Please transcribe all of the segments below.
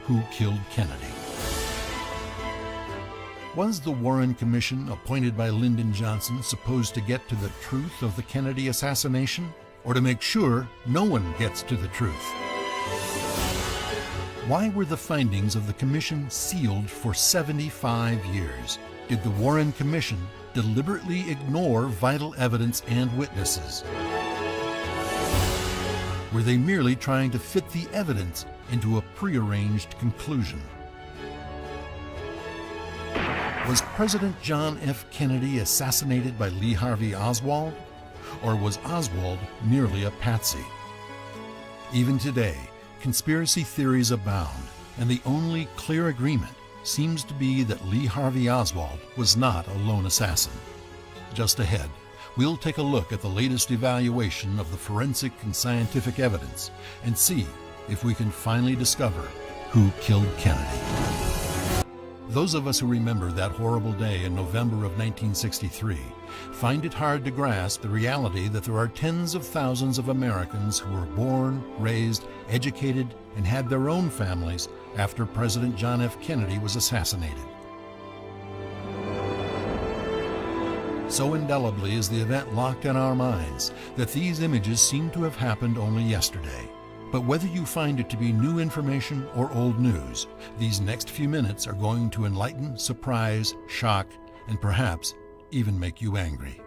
who killed Kennedy. Was the Warren Commission appointed by Lyndon Johnson supposed to get to the truth of the Kennedy assassination, or to make sure no one gets to the truth? Why were the findings of the commission sealed for 75 years? Did the Warren Commission deliberately ignore vital evidence and witnesses? Were they merely trying to fit the evidence into a prearranged conclusion? Was President John F. Kennedy assassinated by Lee Harvey Oswald? Or was Oswald merely a patsy? Even today, conspiracy theories abound, and the only clear agreement seems to be that Lee Harvey Oswald was not a lone assassin. Just ahead, we'll take a look at the latest evaluation of the forensic and scientific evidence and see if we can finally discover who killed Kennedy. Those of us who remember that horrible day in November of 1963 find it hard to grasp the reality that there are tens of thousands of Americans who were born, raised, educated, and had their own families after President John F. Kennedy was assassinated. So indelibly is the event locked in our minds that these images seem to have happened only yesterday. But whether you find it to be new information or old news, these next few minutes are going to enlighten, surprise, shock, and perhaps even make you angry.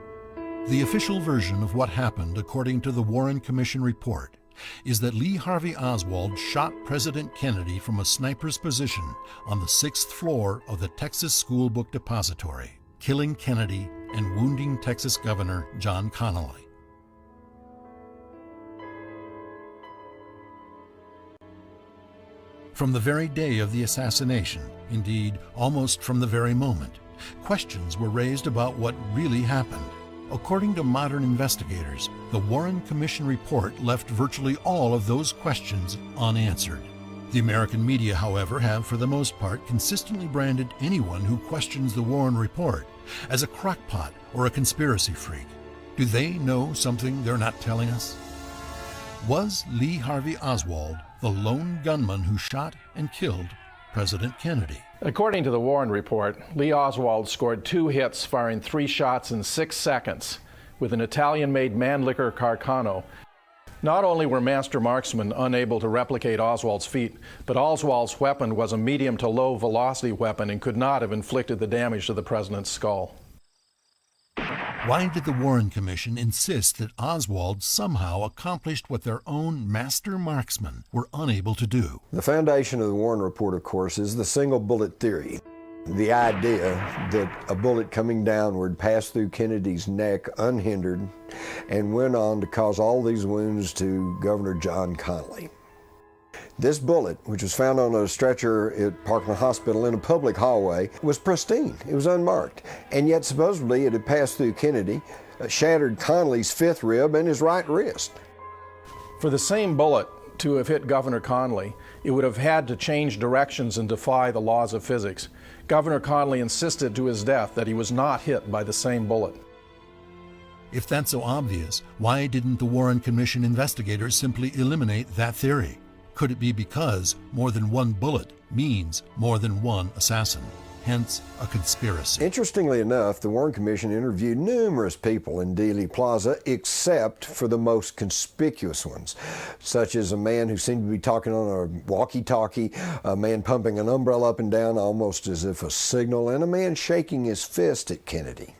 The official version of what happened, according to the Warren Commission report, is that Lee Harvey Oswald shot President Kennedy from a sniper's position on the 6th floor of the Texas School Book Depository, killing Kennedy and wounding Texas Governor John Connally. From the very day of the assassination, indeed, almost from the very moment, questions were raised about what really happened. According to modern investigators, the Warren Commission report left virtually all of those questions unanswered. The American media, however, have for the most part consistently branded anyone who questions the Warren report as a crockpot or a conspiracy freak. Do they know something they're not telling us? Was Lee Harvey Oswald the lone gunman who shot and killed President Kennedy? According to the Warren report, Lee Oswald scored 2 hits, firing 3 shots in 6 seconds with an Italian-made Mannlicher Carcano. Not only were master marksmen unable to replicate Oswald's feat, but Oswald's weapon was a medium to low velocity weapon and could not have inflicted the damage to the president's skull. Why did the Warren Commission insist that Oswald somehow accomplished what their own master marksmen were unable to do? The foundation of the Warren report, of course, is the single bullet theory. The idea that a bullet coming downward passed through Kennedy's neck unhindered and went on to cause all these wounds to Governor John Connally. This bullet, which was found on a stretcher at Parkland Hospital in a public hallway, was pristine. It was unmarked. And yet supposedly it had passed through Kennedy, shattered Connally's 5th rib and his right wrist. For the same bullet to have hit Governor Connally, it would have had to change directions and defy the laws of physics. Governor Connally insisted to his death that he was not hit by the same bullet. If that's so obvious, why didn't the Warren Commission investigators simply eliminate that theory? Could it be because more than one bullet means more than one assassin, hence a conspiracy? Interestingly enough, the Warren Commission interviewed numerous people in Dealey Plaza except for the most conspicuous ones, such as a man who seemed to be talking on a walkie-talkie, a man pumping an umbrella up and down almost as if a signal, and a man shaking his fist at Kennedy.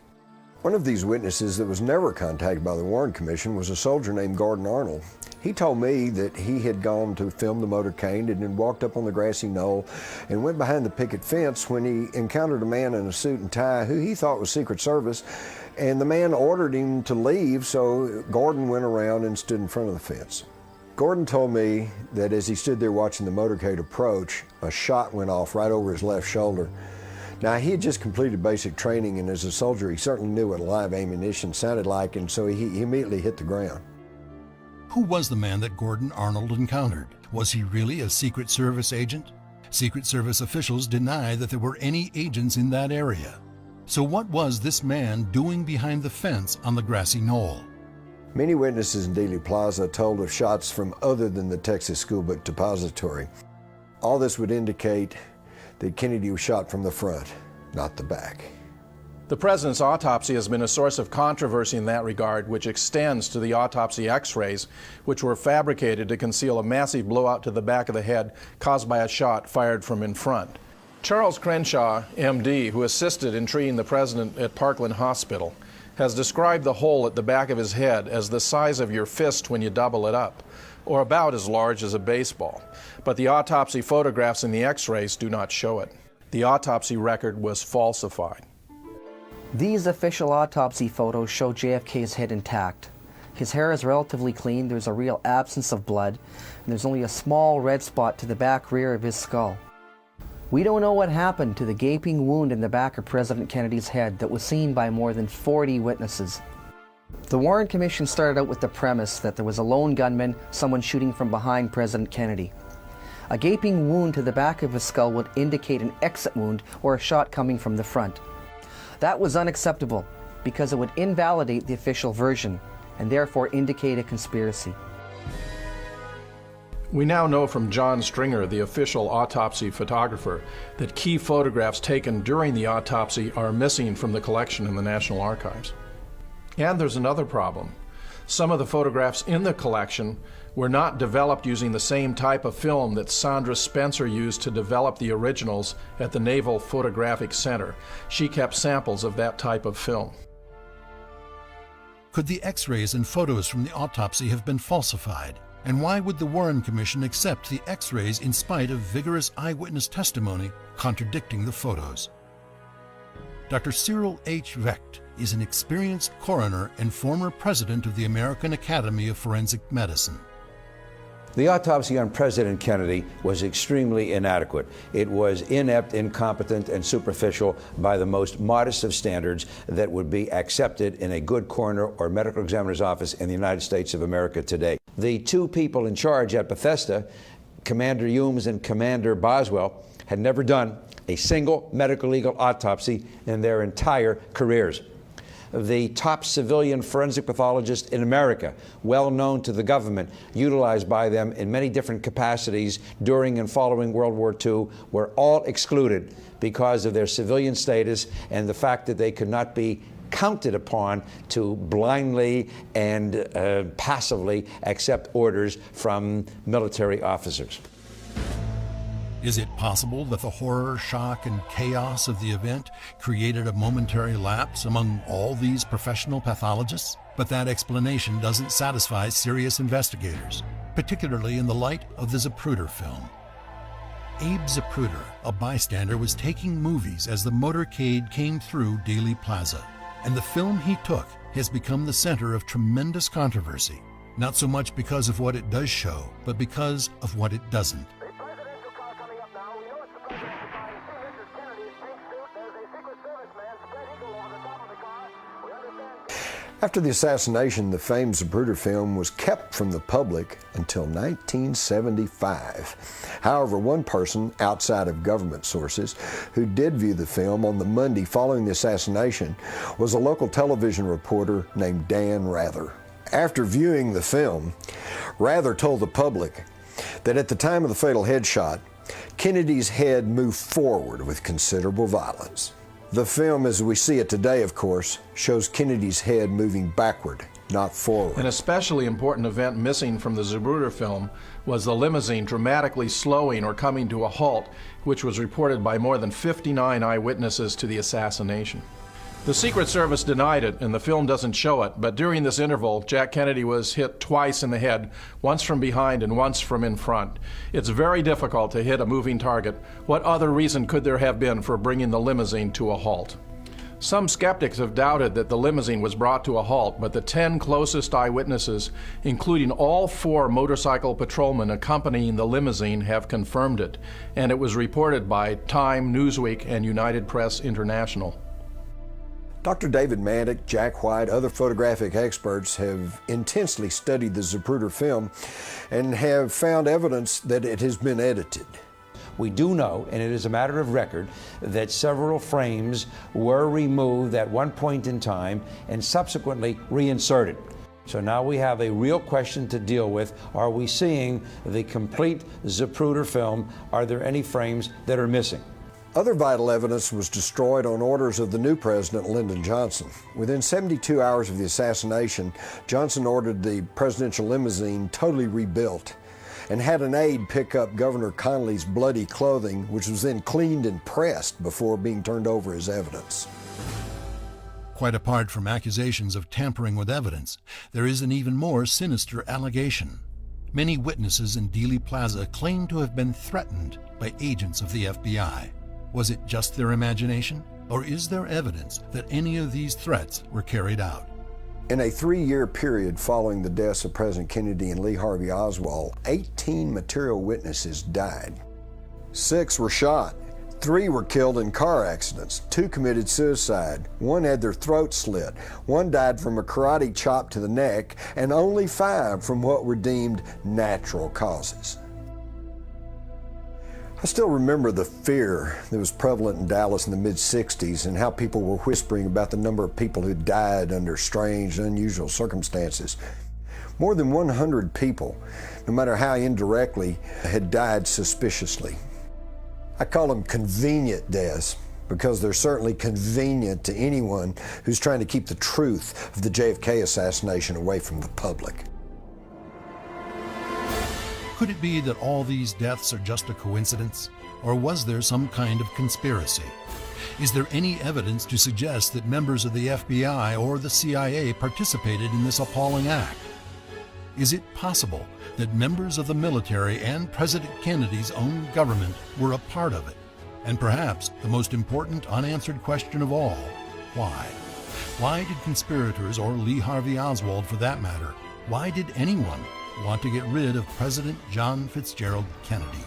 One of these witnesses that was never contacted by the Warren Commission was a soldier named Gordon Arnold. He told me that he had gone to film the motorcade and had walked up on the grassy knoll and went behind the picket fence when he encountered a man in a suit and tie who he thought was Secret Service, and the man ordered him to leave, so Gordon went around and stood in front of the fence. Gordon told me that as he stood there watching the motorcade approach, a shot went off right over his left shoulder. Now, he had just completed basic training, and as a soldier, he certainly knew what live ammunition sounded like, and so he immediately hit the ground. Who was the man that Gordon Arnold encountered? Was he really a Secret Service agent? Secret Service officials deny that there were any agents in that area. So what was this man doing behind the fence on the grassy knoll? Many witnesses in Dealey Plaza told of shots from other than the Texas School Book Depository. All this would indicate that Kennedy was shot from the front, not the back. The president's autopsy has been a source of controversy in that regard, which extends to the autopsy x-rays, which were fabricated to conceal a massive blowout to the back of the head caused by a shot fired from in front. Charles Crenshaw, MD, who assisted in treating the president at Parkland Hospital, has described the hole at the back of his head as the size of your fist when you double it up, or about as large as a baseball. But the autopsy photographs and the x-rays do not show it. The autopsy record was falsified. These official autopsy photos show JFK's head intact. His hair is relatively clean, there's a real absence of blood, and there's only a small red spot to the back rear of his skull. We don't know what happened to the gaping wound in the back of President Kennedy's head that was seen by more than 40 witnesses. The Warren Commission started out with the premise that there was a lone gunman, someone shooting from behind President Kennedy. A gaping wound to the back of his skull would indicate an exit wound or a shot coming from the front. That was unacceptable because it would invalidate the official version and therefore indicate a conspiracy. We now know from John Stringer, the official autopsy photographer, that key photographs taken during the autopsy are missing from the collection in the National Archives. And there's another problem. Some of the photographs in the collection were not developed using the same type of film that Sandra Spencer used to develop the originals at the Naval Photographic Center. She kept samples of that type of film. Could the x-rays and photos from the autopsy have been falsified? And why would the Warren Commission accept the x-rays in spite of vigorous eyewitness testimony contradicting the photos? Dr. Cyril H. Vecht is an experienced coroner and former president of the American Academy of Forensic Medicine. The autopsy on President Kennedy was extremely inadequate. It was inept, incompetent, and superficial by the most modest of standards that would be accepted in a good coroner or medical examiner's office in the United States of America today. The two people in charge at Bethesda, Commander Humes and Commander Boswell, had never done a single medical legal autopsy in their entire careers. The top civilian forensic pathologist in America, well known to the government, utilized by them in many different capacities during and following World War II, were all excluded because of their civilian status and the fact that they could not be counted upon to blindly and passively accept orders from military officers. Is it possible that the horror, shock, and chaos of the event created a momentary lapse among all these professional pathologists? But that explanation doesn't satisfy serious investigators, particularly in the light of the Zapruder film. Abe Zapruder, a bystander, was taking movies as the motorcade came through Dealey Plaza, and the film he took has become the center of tremendous controversy, not so much because of what it does show, but because of what it doesn't. After the assassination, the famed Zapruder film was kept from the public until 1975. However, one person outside of government sources who did view the film on the Monday following the assassination was a local television reporter named Dan Rather. After viewing the film, Rather told the public that at the time of the fatal headshot, Kennedy's head moved forward with considerable violence. The film, as we see it today, of course, shows Kennedy's head moving backward, not forward. An especially important event missing from the Zapruder film was the limousine dramatically slowing or coming to a halt, which was reported by more than 59 eyewitnesses to the assassination. The Secret Service denied it, and the film doesn't show it, but during this interval, Jack Kennedy was hit twice in the head, once from behind and once from in front. It's very difficult to hit a moving target. What other reason could there have been for bringing the limousine to a halt? Some skeptics have doubted that the limousine was brought to a halt, but the 10 closest eyewitnesses, including all 4 motorcycle patrolmen accompanying the limousine, have confirmed it, and it was reported by Time, Newsweek, and United Press International. Dr. David Mandick, Jack White, other photographic experts have intensely studied the Zapruder film and have found evidence that it has been edited. We do know, and it is a matter of record, that several frames were removed at one point in time and subsequently reinserted. So now we have a real question to deal with. Are we seeing the complete Zapruder film? Are there any frames that are missing? Other vital evidence was destroyed on orders of the new president, Lyndon Johnson. Within 72 hours of the assassination, Johnson ordered the presidential limousine totally rebuilt and had an aide pick up Governor Connolly's bloody clothing, which was then cleaned and pressed before being turned over as evidence. Quite apart from accusations of tampering with evidence, there is an even more sinister allegation. Many witnesses in Dealey Plaza claim to have been threatened by agents of the FBI. Was it just their imagination, or is there evidence that any of these threats were carried out? In a 3-year period following the deaths of President Kennedy and Lee Harvey Oswald, 18 material witnesses died. 6 were shot. 3 were killed in car accidents. 2 committed suicide. 1 had their throat slit. 1 died from a karate chop to the neck, and only 5 from what were deemed natural causes. I still remember the fear that was prevalent in Dallas in the mid-'60s and how people were whispering about the number of people who died under strange and unusual circumstances. More than 100 people, no matter how indirectly, had died suspiciously. I call them convenient deaths because they're certainly convenient to anyone who's trying to keep the truth of the JFK assassination away from the public. Could it be that all these deaths are just a coincidence? Or was there some kind of conspiracy? Is there any evidence to suggest that members of the FBI or the CIA participated in this appalling act? Is it possible that members of the military and President Kennedy's own government were a part of it? And perhaps the most important unanswered question of all, why? Why did conspirators, or Lee Harvey Oswald for that matter, why did anyone want to get rid of President John Fitzgerald Kennedy?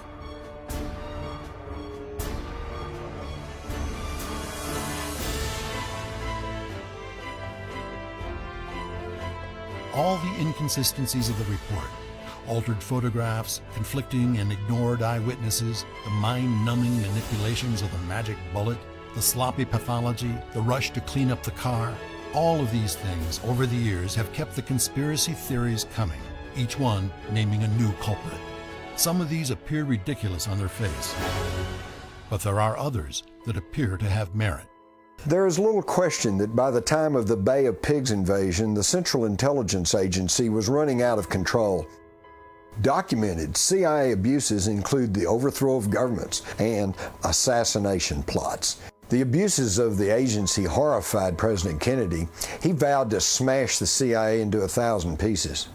All the inconsistencies of the report, altered photographs, conflicting and ignored eyewitnesses, the mind-numbing manipulations of the magic bullet, the sloppy pathology, the rush to clean up the car, all of these things over the years have kept the conspiracy theories coming, each one naming a new culprit. Some of these appear ridiculous on their face, but there are others that appear to have merit. There is little question that by the time of the Bay of Pigs invasion, the Central Intelligence Agency was running out of control. Documented CIA abuses include the overthrow of governments and assassination plots. The abuses of the agency horrified President Kennedy. He vowed to smash the CIA into 1,000 pieces.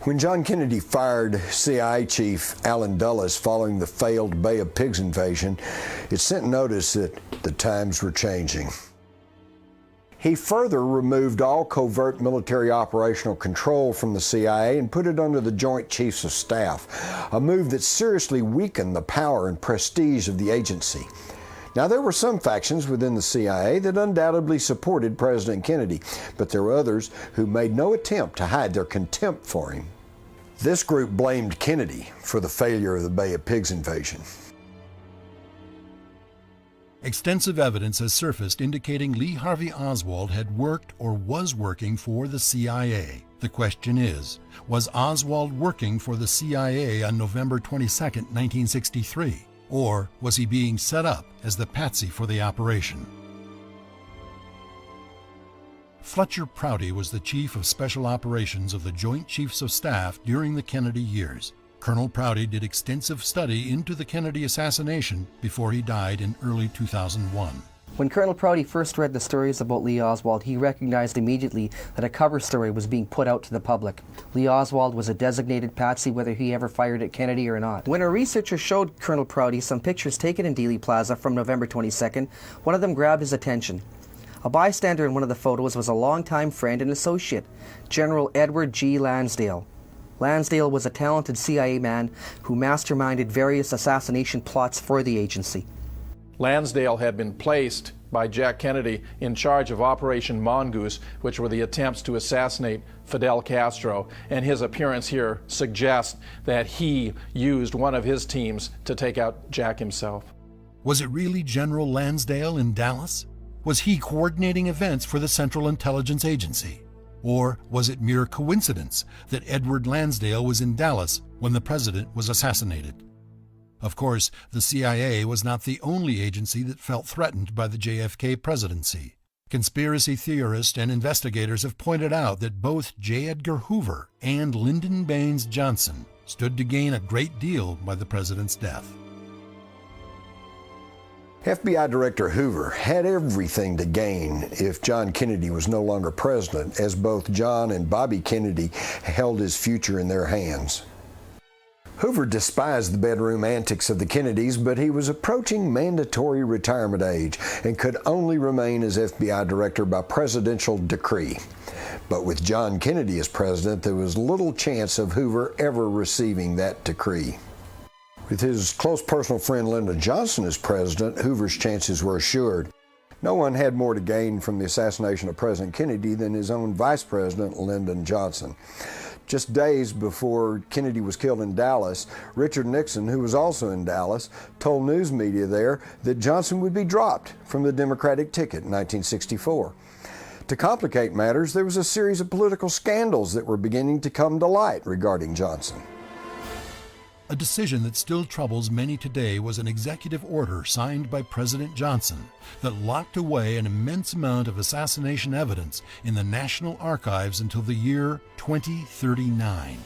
When John Kennedy fired CIA Chief Allen Dulles following the failed Bay of Pigs invasion, it sent notice that the times were changing. He further removed all covert military operational control from the CIA and put it under the Joint Chiefs of Staff, a move that seriously weakened the power and prestige of the agency. Now, there were some factions within the CIA that undoubtedly supported President Kennedy, but there were others who made no attempt to hide their contempt for him. This group blamed Kennedy for the failure of the Bay of Pigs invasion. Extensive evidence has surfaced indicating Lee Harvey Oswald had worked or was working for the CIA. The question is, was Oswald working for the CIA on November 22, 1963? Or was he being set up as the patsy for the operation? Fletcher Prouty was the Chief of Special Operations of the Joint Chiefs of Staff during the Kennedy years. Colonel Prouty did extensive study into the Kennedy assassination before he died in early 2001. When Colonel Prouty first read the stories about Lee Oswald, he recognized immediately that a cover story was being put out to the public. Lee Oswald was a designated patsy whether he ever fired at Kennedy or not. When a researcher showed Colonel Prouty some pictures taken in Dealey Plaza from November 22nd, one of them grabbed his attention. A bystander in one of the photos was a longtime friend and associate, General Edward G. Lansdale. Lansdale was a talented CIA man who masterminded various assassination plots for the agency. Lansdale had been placed by Jack Kennedy in charge of Operation Mongoose, which were the attempts to assassinate Fidel Castro, and his appearance here suggests that he used one of his teams to take out Jack himself. Was it really General Lansdale in Dallas? Was he coordinating events for the Central Intelligence Agency? Or was it mere coincidence that Edward Lansdale was in Dallas when the president was assassinated? Of course, the CIA was not the only agency that felt threatened by the JFK presidency. Conspiracy theorists and investigators have pointed out that both J. Edgar Hoover and Lyndon Baines Johnson stood to gain a great deal by the president's death. FBI Director Hoover had everything to gain if John Kennedy was no longer president, as both John and Bobby Kennedy held his future in their hands. Hoover despised the bedroom antics of the Kennedys, but he was approaching mandatory retirement age and could only remain as FBI director by presidential decree. But with John Kennedy as president, there was little chance of Hoover ever receiving that decree. With his close personal friend Lyndon Johnson as president, Hoover's chances were assured. No one had more to gain from the assassination of President Kennedy than his own vice president, Lyndon Johnson. Just days before Kennedy was killed in Dallas, Richard Nixon, who was also in Dallas, told news media there that Johnson would be dropped from the Democratic ticket in 1964. To complicate matters, there was a series of political scandals that were beginning to come to light regarding Johnson. A decision that still troubles many today was an executive order signed by President Johnson that locked away an immense amount of assassination evidence in the National Archives until the year 2039.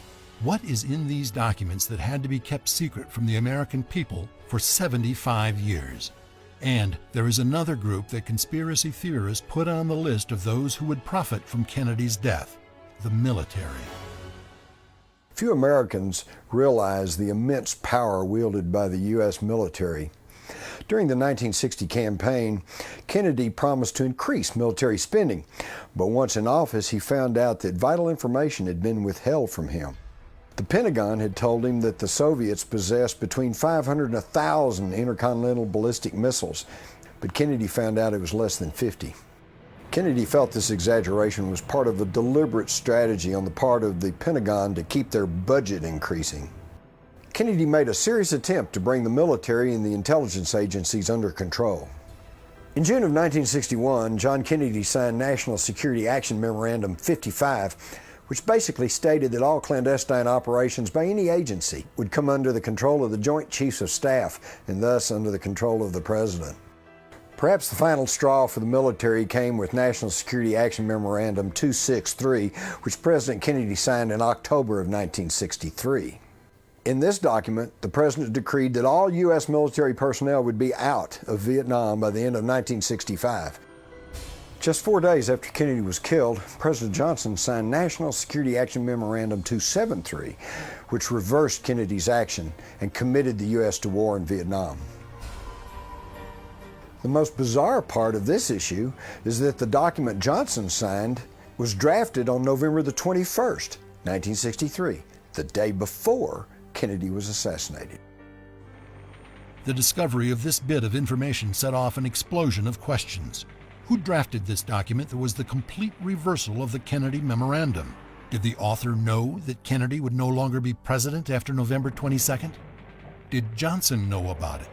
What is in these documents that had to be kept secret from the American people for 75 years? And there is another group that conspiracy theorists put on the list of those who would profit from Kennedy's death: the military. Few Americans realize the immense power wielded by the U.S. military. During the 1960 campaign, Kennedy promised to increase military spending, but once in office, he found out that vital information had been withheld from him. The Pentagon had told him that the Soviets possessed between 500 and 1,000 intercontinental ballistic missiles, but Kennedy found out it was less than 50. Kennedy felt this exaggeration was part of a deliberate strategy on the part of the Pentagon to keep their budget increasing. Kennedy made a serious attempt to bring the military and the intelligence agencies under control. In June of 1961, John Kennedy signed National Security Action Memorandum 55, which basically stated that all clandestine operations by any agency would come under the control of the Joint Chiefs of Staff and thus under the control of the President. Perhaps the final straw for the military came with National Security Action Memorandum 263, which President Kennedy signed in October of 1963. In this document, the President decreed that all U.S. military personnel would be out of Vietnam by the end of 1965. Just 4 days after Kennedy was killed, President Johnson signed National Security Action Memorandum 273, which reversed Kennedy's action and committed the U.S. to war in Vietnam. The most bizarre part of this issue is that the document Johnson signed was drafted on November the 21st, 1963, the day before Kennedy was assassinated. The discovery of this bit of information set off an explosion of questions. Who drafted this document that was the complete reversal of the Kennedy Memorandum? Did the author know that Kennedy would no longer be president after November 22nd? Did Johnson know about it?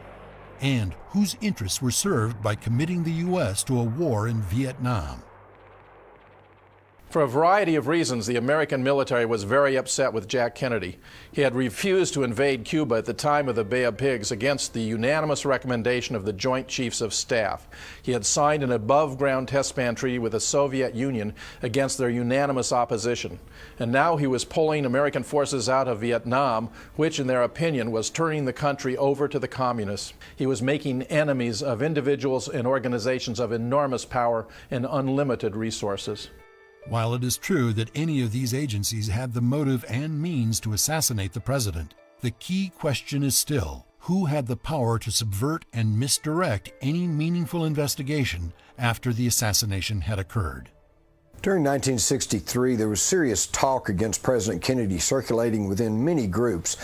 And whose interests were served by committing the U.S. to a war in Vietnam? For a variety of reasons, the American military was very upset with Jack Kennedy. He had refused to invade Cuba at the time of the Bay of Pigs against the unanimous recommendation of the Joint Chiefs of Staff. He had signed an above-ground test ban treaty with the Soviet Union against their unanimous opposition. And now he was pulling American forces out of Vietnam, which, in their opinion, was turning the country over to the communists. He was making enemies of individuals and organizations of enormous power and unlimited resources. While it is true that any of these agencies had the motive and means to assassinate the president, the key question is still, who had the power to subvert and misdirect any meaningful investigation after the assassination had occurred? During 1963, there was serious talk against President Kennedy circulating within many groups,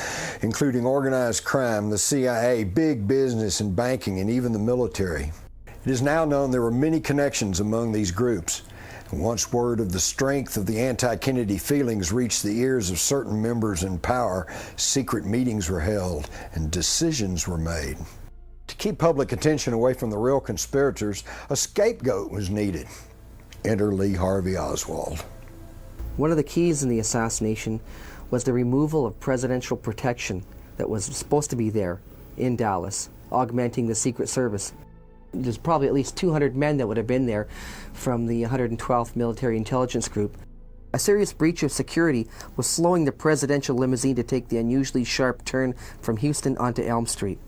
including organized crime, the CIA, big business and banking, and even the military. It is now known there were many connections among these groups. Once word of the strength of the anti-Kennedy feelings reached the ears of certain members in power, secret meetings were held and decisions were made. To keep public attention away from the real conspirators, a scapegoat was needed. Enter Lee Harvey Oswald. One of the keys in the assassination was the removal of presidential protection that was supposed to be there in Dallas, augmenting the Secret Service. There's probably at least 200 men that would have been there from the 112th Military Intelligence Group. A serious breach of security was slowing the presidential limousine to take the unusually sharp turn from Houston onto Elm Street.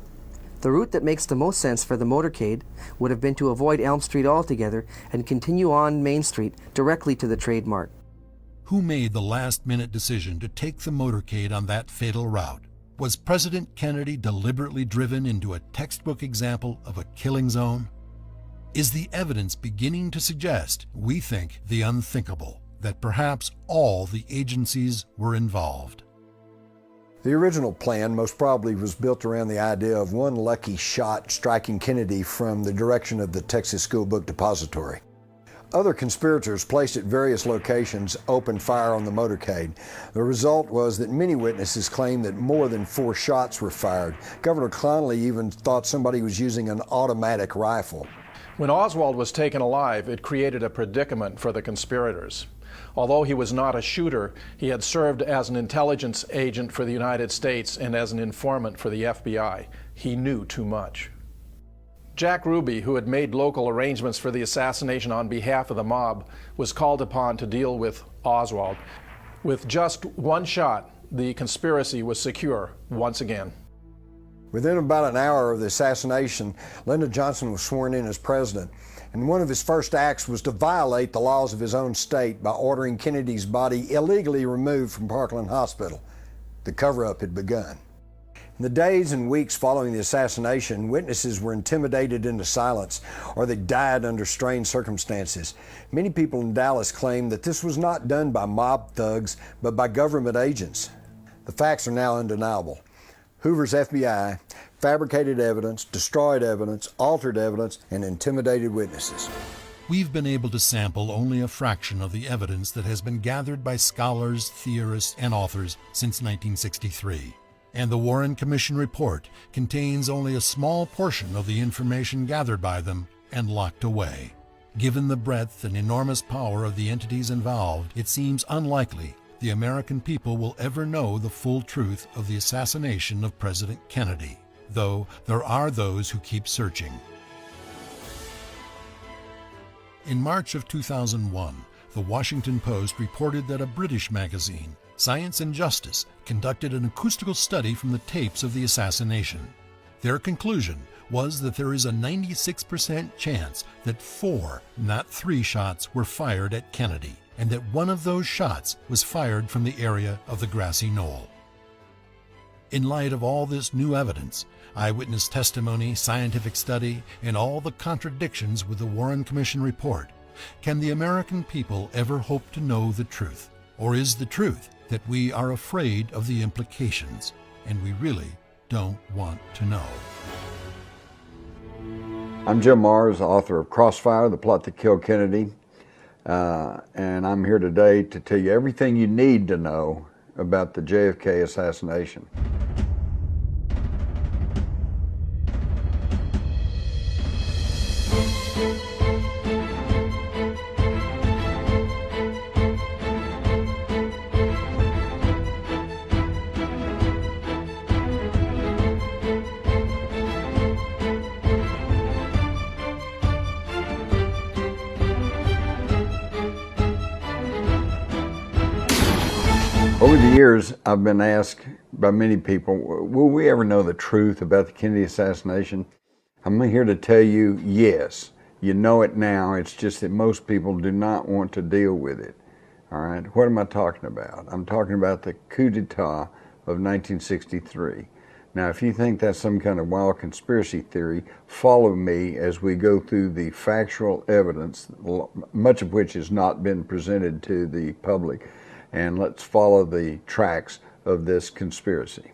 The route that makes the most sense for the motorcade would have been to avoid Elm Street altogether and continue on Main Street directly to the trademark. Who made the last-minute decision to take the motorcade on that fatal route? Was President Kennedy deliberately driven into a textbook example of a killing zone? Is the evidence beginning to suggest, we think, the unthinkable, that perhaps all the agencies were involved? The original plan most probably was built around the idea of one lucky shot striking Kennedy from the direction of the Texas School Book Depository. Other conspirators placed at various locations opened fire on the motorcade. The result was that many witnesses claimed that more than 4 shots were fired. Governor Connally even thought somebody was using an automatic rifle. When Oswald was taken alive, it created a predicament for the conspirators. Although he was not a shooter, he had served as an intelligence agent for the United States and as an informant for the FBI. He knew too much. Jack Ruby, who had made local arrangements for the assassination on behalf of the mob, was called upon to deal with Oswald. With just one shot, the conspiracy was secure once again. Within about an hour of the assassination, Lyndon Johnson was sworn in as president, and one of his first acts was to violate the laws of his own state by ordering Kennedy's body illegally removed from Parkland Hospital. The cover-up had begun. In the days and weeks following the assassination, witnesses were intimidated into silence, or they died under strange circumstances. Many people in Dallas claimed that this was not done by mob thugs, but by government agents. The facts are now undeniable. Hoover's FBI fabricated evidence, destroyed evidence, altered evidence, and intimidated witnesses. We've been able to sample only a fraction of the evidence that has been gathered by scholars, theorists, and authors since 1963. And the Warren Commission report contains only a small portion of the information gathered by them and locked away. Given the breadth and enormous power of the entities involved, it seems unlikely the American people will ever know the full truth of the assassination of President Kennedy, though there are those who keep searching. In March of 2001, the Washington Post reported that a British magazine, Science and Justice, conducted an acoustical study from the tapes of the assassination. Their conclusion was that there is a 96% chance that 4, not 3 shots were fired at Kennedy, and that one of those shots was fired from the area of the grassy knoll. In light of all this new evidence, eyewitness testimony, scientific study, and all the contradictions with the Warren Commission report, can the American people ever hope to know the truth? Or is the truth that we are afraid of the implications, and we really don't want to know? I'm Jim Mars, author of Crossfire, The Plot That Killed Kennedy, and I'm here today to tell you everything you need to know about the JFK assassination. Over the years, I've been asked by many people, will we ever know the truth about the Kennedy assassination? I'm here to tell you, yes. You know it now, it's just that most people do not want to deal with it. All right, what am I talking about? I'm talking about the coup d'etat of 1963. Now, if you think that's some kind of wild conspiracy theory, follow me as we go through the factual evidence, much of which has not been presented to the public. And let's follow the tracks of this conspiracy.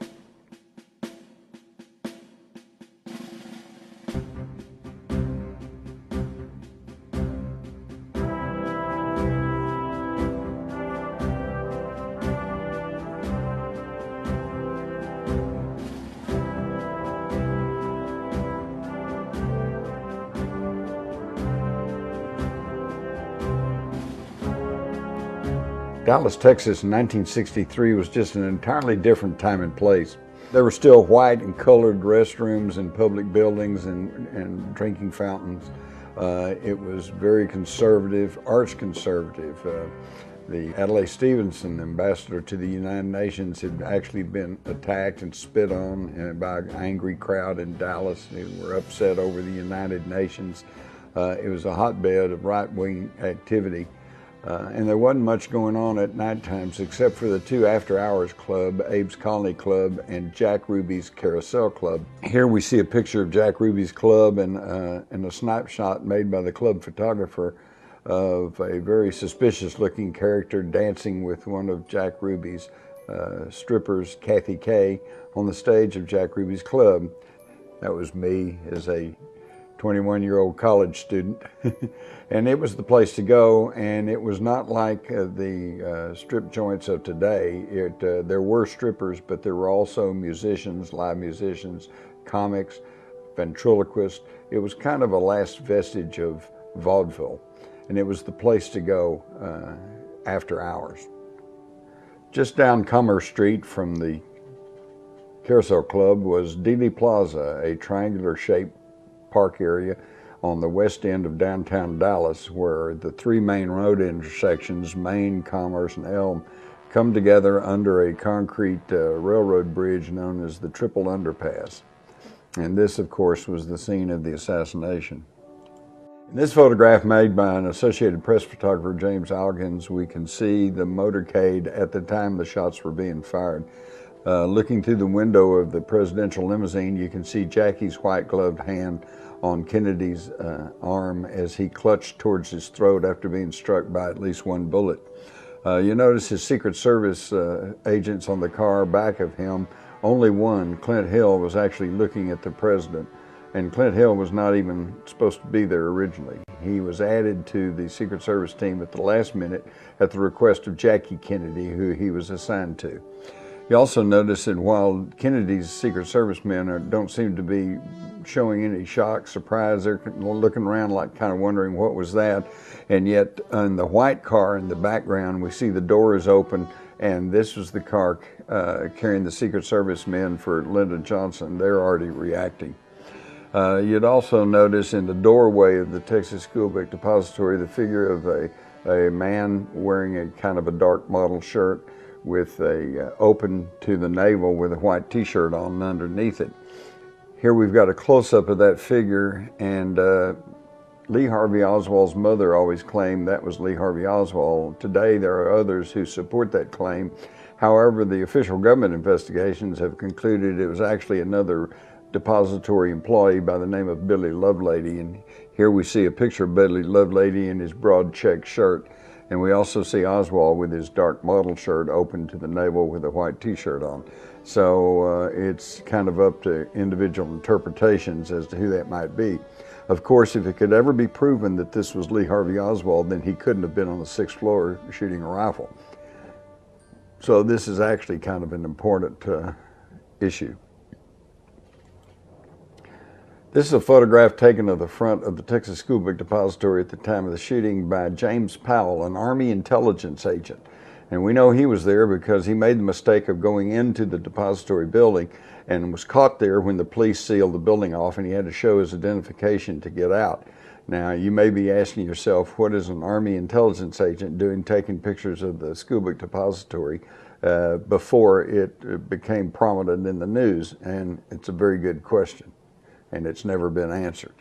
Dallas, Texas in 1963 was just an entirely different time and place. There were still white and colored restrooms in public buildings and drinking fountains. It was very conservative, arch conservative. The Adlai Stevenson, ambassador to the United Nations, had actually been attacked and spit on by an angry crowd in Dallas. They were upset over the United Nations. It was a hotbed of right-wing activity. And there wasn't much going on at night times except for the two after-hours club, Abe's Colony Club and Jack Ruby's Carousel Club. Here we see a picture of Jack Ruby's club and a snapshot made by the club photographer of a very suspicious-looking character dancing with one of Jack Ruby's strippers, Kathy Kay, on the stage of Jack Ruby's club. That was me as a 21-year-old college student. And it was the place to go, and it was not like the strip joints of today. There were strippers, but there were also musicians, live musicians, comics, ventriloquists. It was kind of a last vestige of vaudeville, and it was the place to go after hours. Just down Commerce Street from the Carousel Club was Dealey Plaza, a triangular-shaped park area on the west end of downtown Dallas, where the three main road intersections, Main, Commerce, and Elm, come together under a concrete railroad bridge known as the Triple Underpass. And this, of course, was the scene of the assassination. In this photograph made by an Associated Press photographer, James Algins, we can see the motorcade at the time the shots were being fired. Looking through the window of the presidential limousine, you can see Jackie's white-gloved hand on Kennedy's arm as he clutched towards his throat after being struck by at least one bullet. You notice his Secret Service agents on the car back of him. Only one, Clint Hill, was actually looking at the president, and Clint Hill was not even supposed to be there originally. He was added to the Secret Service team at the last minute at the request of Jackie Kennedy, who he was assigned to. You also notice that while Kennedy's Secret Service men don't seem to be showing any shock, surprise, they're looking around like kind of wondering what was that. And yet in the white car in the background, we see the door is open, and this was the car carrying the Secret Service men for Lyndon Johnson. They're already reacting. You'd also notice in the doorway of the Texas School Book Depository the figure of a man wearing a kind of a dark model shirt with a open to the navel with a white t-shirt on underneath it. Here we've got a close-up of that figure, and Lee Harvey Oswald's mother always claimed that was Lee Harvey Oswald. Today there are others who support that claim. However, the official government investigations have concluded it was actually another depository employee by the name of Billy Lovelady, and here we see a picture of Billy Lovelady in his broad check shirt. And we also see Oswald with his dark model shirt open to the navel with a white t-shirt on. So it's kind of up to individual interpretations as to who that might be. Of course, if it could ever be proven that this was Lee Harvey Oswald, then he couldn't have been on the 6th floor shooting a rifle. So this is actually kind of an important issue. This is a photograph taken of the front of the Texas School Book Depository at the time of the shooting by James Powell, an Army intelligence agent. And we know he was there because he made the mistake of going into the depository building and was caught there when the police sealed the building off, and he had to show his identification to get out. Now, you may be asking yourself, what is an Army intelligence agent doing taking pictures of the School Book Depository before it became prominent in the news? And it's a very good question, and it's never been answered.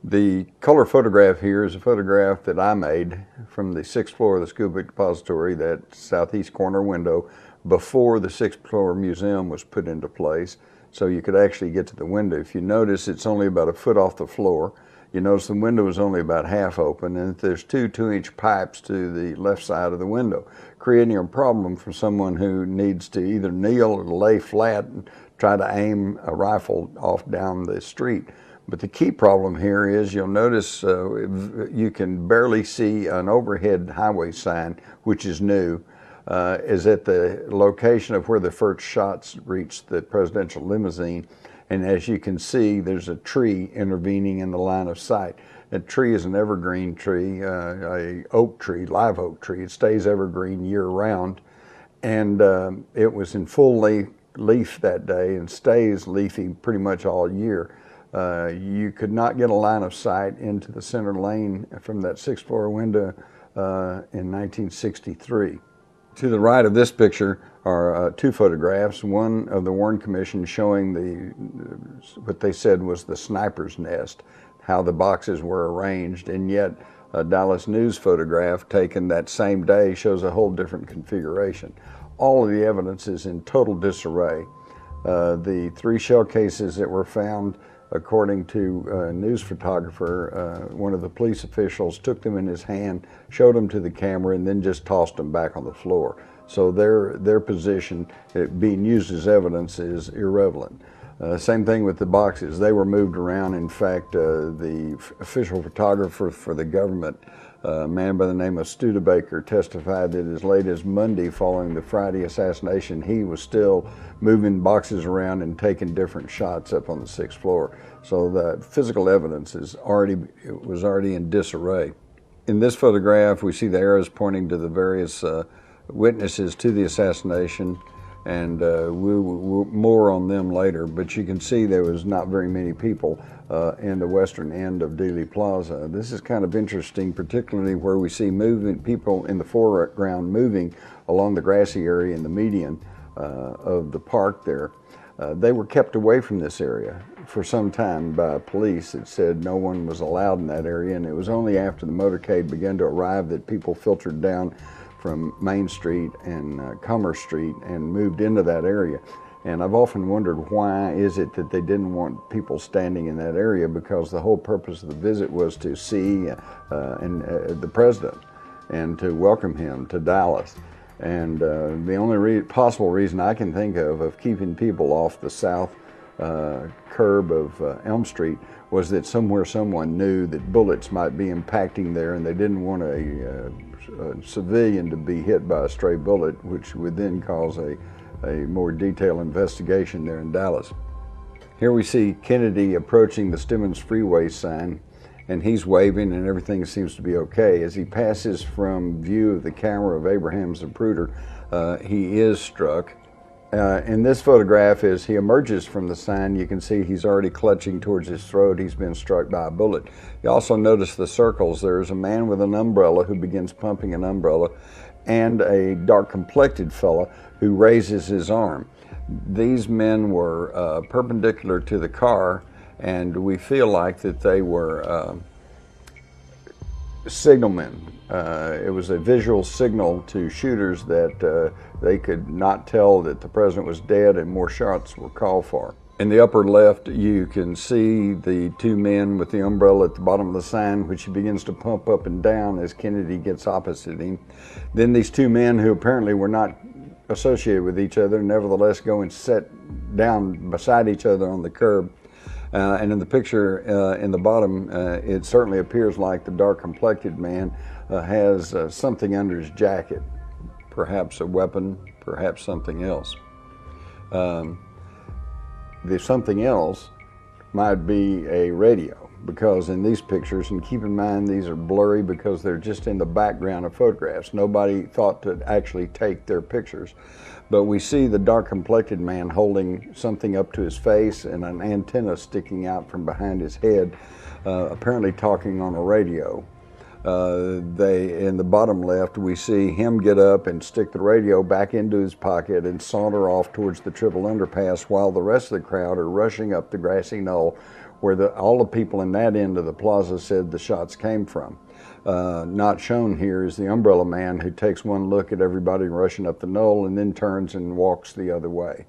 The color photograph here is a photograph that I made from the 6th floor of the School Book Depository, that southeast corner window, before the 6th floor museum was put into place, so you could actually get to the window. If you notice, it's only about a foot off the floor. You notice the window is only about half open, and there's two 2-inch pipes to the left side of the window, creating a problem for someone who needs to either kneel or lay flat and try to aim a rifle off down the street. But the key problem here is you'll notice you can barely see an overhead highway sign, which is new, is at the location of where the first shots reached the presidential limousine. And as you can see, there's a tree intervening in the line of sight. That tree is an evergreen tree, a oak tree, live oak tree. It stays evergreen year round. And it was in full leaf that day and stays leafy pretty much all year. You could not get a line of sight into the center lane from that 6th floor window in 1963. To the right of this picture are two photographs, one of the Warren Commission showing what they said was the sniper's nest, how the boxes were arranged, and yet a Dallas News photograph taken that same day shows a whole different configuration. All of the evidence is in total disarray. The 3 shell cases that were found, according to a news photographer, one of the police officials took them in his hand, showed them to the camera, and then just tossed them back on the floor. So their position, being used as evidence, is irrelevant. Same thing with the boxes. They were moved around. In fact, the official photographer for the government, a man by the name of Studebaker, testified that as late as Monday following the Friday assassination, he was still moving boxes around and taking different shots up on the 6th floor. So the physical evidence was already in disarray. In this photograph, we see the arrows pointing to the various witnesses to the assassination, and we'll more on them later, but you can see there was not very many people in the western end of Dealey Plaza. This is kind of interesting, particularly where we see people in the foreground moving along the grassy area in the median of the park there. They were kept away from this area for some time by police. It said no one was allowed in that area, and it was only after the motorcade began to arrive that people filtered down from Main Street and Commerce Street and moved into that area. And I've often wondered, why is it that they didn't want people standing in that area, because the whole purpose of the visit was to see the president and to welcome him to Dallas. And the only possible reason I can think of keeping people off the south curb of Elm Street was that somewhere someone knew that bullets might be impacting there, and they didn't want a civilian to be hit by a stray bullet, which would then cause a more detailed investigation there in Dallas. Here we see Kennedy approaching the Stemmons Freeway sign, and he's waving and everything seems to be okay. As he passes from view of the camera of Abraham Zapruder, he is struck. In this photograph, as he emerges from the sign, you can see he's already clutching towards his throat. He's been struck by a bullet. You also notice the circles. There's a man with an umbrella who begins pumping an umbrella, and a dark-complected fella who raises his arm. These men were perpendicular to the car, and we feel like that they were signalmen. It was a visual signal to shooters that they could not tell that the president was dead, and more shots were called for. In the upper left, you can see the 2 men with the umbrella at the bottom of the sign, which he begins to pump up and down as Kennedy gets opposite him. Then these 2 men, who apparently were not associated with each other, nevertheless go and sit down beside each other on the curb. And in the picture in the bottom, it certainly appears like the dark-complected man has something under his jacket, perhaps a weapon, perhaps something else. The something else might be a radio, because in these pictures, and keep in mind these are blurry because they're just in the background of photographs. Nobody thought to actually take their pictures. But we see the dark-complected man holding something up to his face and an antenna sticking out from behind his head, apparently talking on a radio. In the bottom left, we see him get up and stick the radio back into his pocket and saunter off towards the triple underpass, while the rest of the crowd are rushing up the grassy knoll where all the people in that end of the plaza said the shots came from. Not shown here is the umbrella man, who takes one look at everybody rushing up the knoll and then turns and walks the other way.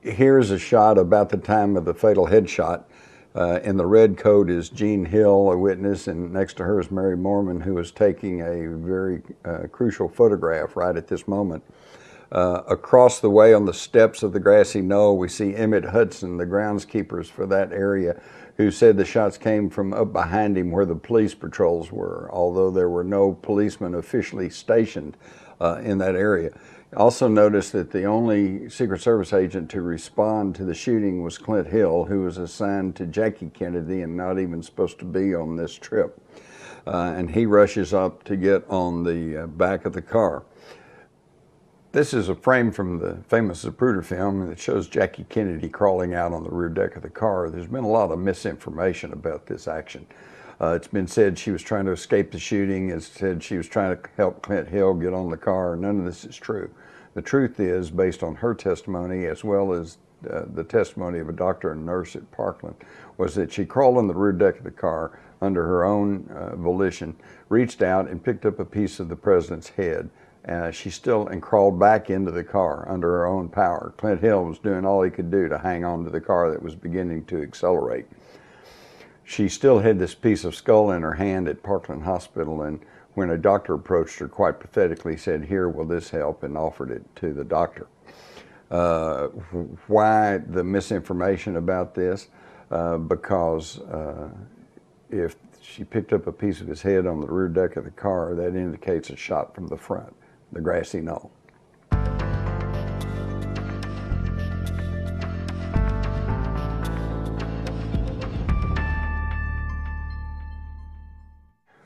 Here's a shot about the time of the fatal headshot. In the red coat is Jean Hill, a witness, and next to her is Mary Mormon, who is taking a very crucial photograph right at this moment. Across the way on the steps of the grassy knoll, we see Emmett Hudson, the groundskeepers for that area, who said the shots came from up behind him where the police patrols were, although there were no policemen officially stationed in that area. Also noticed that the only Secret Service agent to respond to the shooting was Clint Hill, who was assigned to Jackie Kennedy and not even supposed to be on this trip. And he rushes up to get on the back of the car. This is a frame from the famous Zapruder film that shows Jackie Kennedy crawling out on the rear deck of the car. There's been a lot of misinformation about this action. It's been said she was trying to escape the shooting. It's said she was trying to help Clint Hill get on the car. None of this is true. The truth is, based on her testimony as well as the testimony of a doctor and nurse at Parkland, was that she crawled on the rear deck of the car under her own volition, reached out and picked up a piece of the president's head. She still crawled back into the car under her own power. Clint Hill was doing all he could do to hang on to the car that was beginning to accelerate. She still had this piece of skull in her hand at Parkland Hospital, and when a doctor approached her, quite pathetically said, "Here, will this help?" and offered it to the doctor. Why the misinformation about this? Because if she picked up a piece of his head on the rear deck of the car, that indicates a shot from the front, the grassy knoll.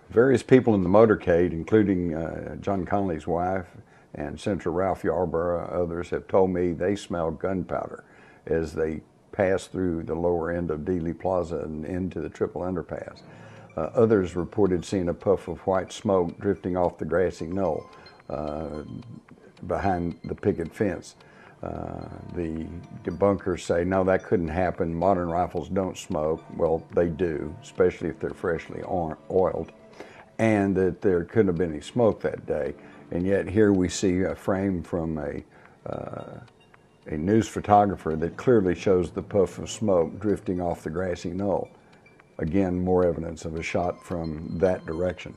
Various people in the motorcade, including John Connolly's wife and Senator Ralph Yarborough, others, have told me they smelled gunpowder as they passed through the lower end of Dealey Plaza and into the Triple Underpass. Others reported seeing a puff of white smoke drifting off the grassy knoll behind the picket fence. The debunkers say, no, that couldn't happen. Modern rifles don't smoke. Well, they do, especially if they're freshly oiled. And that there couldn't have been any smoke that day. And yet here we see a frame from a news photographer that clearly shows the puff of smoke drifting off the grassy knoll. Again, more evidence of a shot from that direction.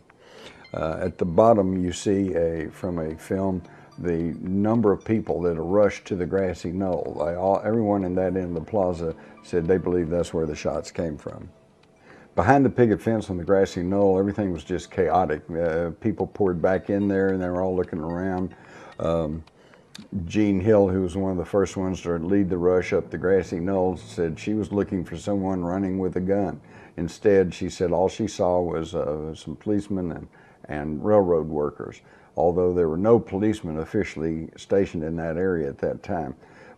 At the bottom you see from a film the number of people that are rushed to the grassy knoll. Everyone in that end of the plaza said they believe that's where the shots came from. Behind the picket fence on the grassy knoll, everything was just chaotic. People poured back in there and they were all looking around. Jean Hill, who was one of the first ones to lead the rush up the grassy knoll, said she was looking for someone running with a gun. Instead, she said all she saw was some policemen and railroad workers, although there were no policemen officially stationed in that area at that time.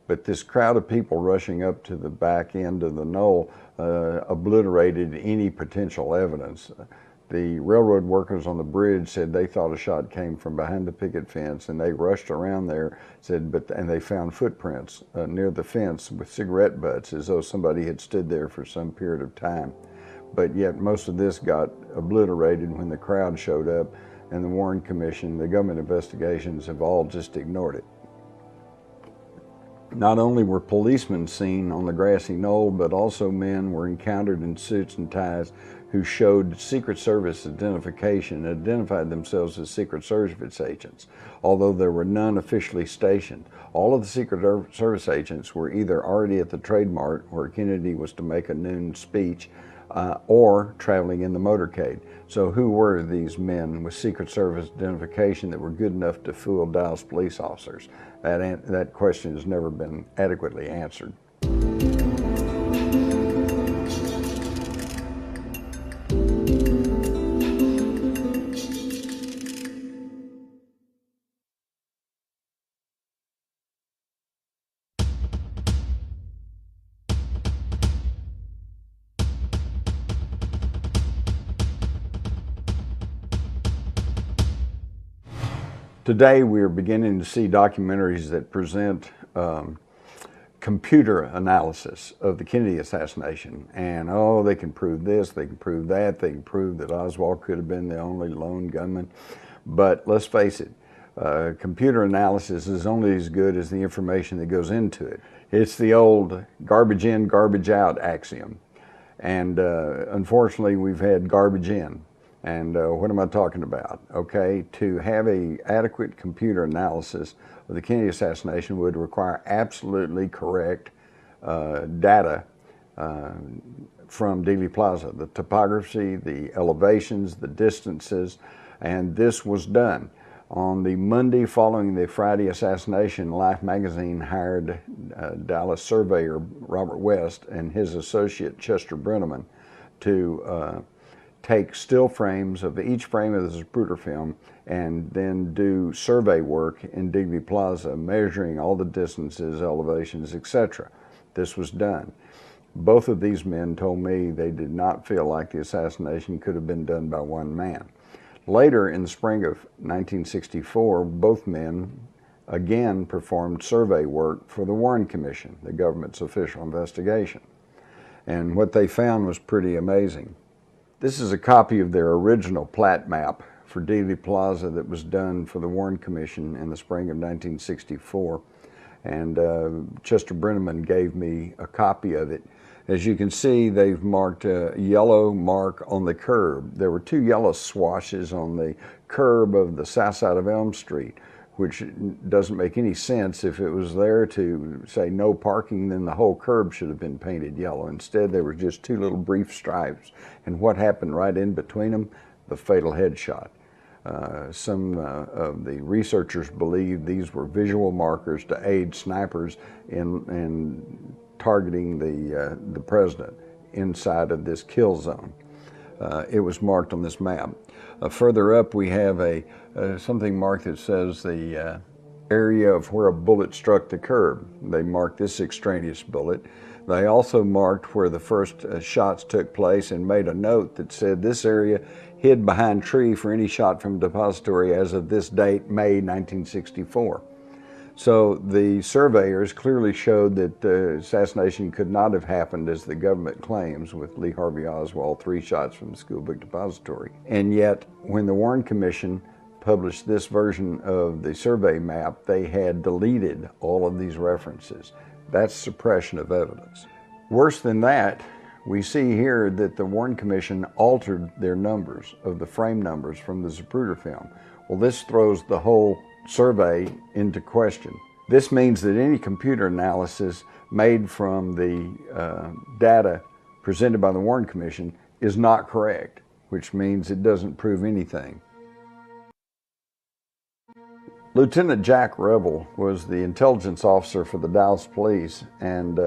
But this crowd of people rushing up to the back end of the knoll obliterated any potential evidence. The railroad workers on the bridge said they thought a shot came from behind the picket fence, and they rushed around there, and they found footprints near the fence with cigarette butts, as though somebody had stood there for some period of time. But yet most of this got obliterated when the crowd showed up, and the Warren Commission, the government investigations have all just ignored it. Not only were policemen seen on the grassy knoll, but also men were encountered in suits and ties who showed Secret Service identification and identified themselves as Secret Service agents, although there were none officially stationed. All of the Secret Service agents were either already at the Trade Mart, where Kennedy was to make a noon speech, or traveling in the motorcade. So who were these men with Secret Service identification that were good enough to fool Dallas police officers? That question has never been adequately answered. Today we are beginning to see documentaries that present computer analysis of the Kennedy assassination. And they can prove this, they can prove that, they can prove that Oswald could have been the only lone gunman. But let's face it, computer analysis is only as good as the information that goes into it. It's the old garbage in, garbage out axiom. And unfortunately, we've had garbage in. And what am I talking about? Okay, to have an adequate computer analysis of the Kennedy assassination would require absolutely correct data from Dealey Plaza, the topography, the elevations, the distances, and this was done. On the Monday following the Friday assassination, Life magazine hired Dallas surveyor Robert West and his associate Chester Brenneman to take still frames of each frame of the Zapruder film and then do survey work in Dealey Plaza, measuring all the distances, elevations, etc. This was done. Both of these men told me they did not feel like the assassination could have been done by one man. Later, in the spring of 1964, both men again performed survey work for the Warren Commission, the government's official investigation. And what they found was pretty amazing. This is a copy of their original plat map for Dealey Plaza that was done for the Warren Commission in the spring of 1964. And Chester Brenneman gave me a copy of it. As you can see, they've marked a yellow mark on the curb. There were two yellow swashes on the curb of the south side of Elm Street, which doesn't make any sense. If it was there to say no parking, then the whole curb should have been painted yellow. Instead, there were just two little brief stripes. And what happened right in between them? The fatal headshot. Some of the researchers believe these were visual markers to aid snipers in targeting the president inside of this kill zone. It was marked on this map. Further up, we have something marked that says the area of where a bullet struck the curb. They marked this extraneous bullet. They also marked where the first shots took place and made a note that said this area hid behind tree for any shot from depository as of this date, May 1964. So the surveyors clearly showed that the assassination could not have happened as the government claims, with Lee Harvey Oswald 3 shots from the school book depository. And yet, when the Warren Commission published this version of the survey map, they had deleted all of these references. That's suppression of evidence. Worse than that, we see here that the Warren Commission altered their numbers of the frame numbers from the Zapruder film. Well, this throws the whole survey into question. This means that any computer analysis made from the data presented by the Warren Commission is not correct, which means it doesn't prove anything. Lieutenant Jack Rebel was the intelligence officer for the Dallas Police, and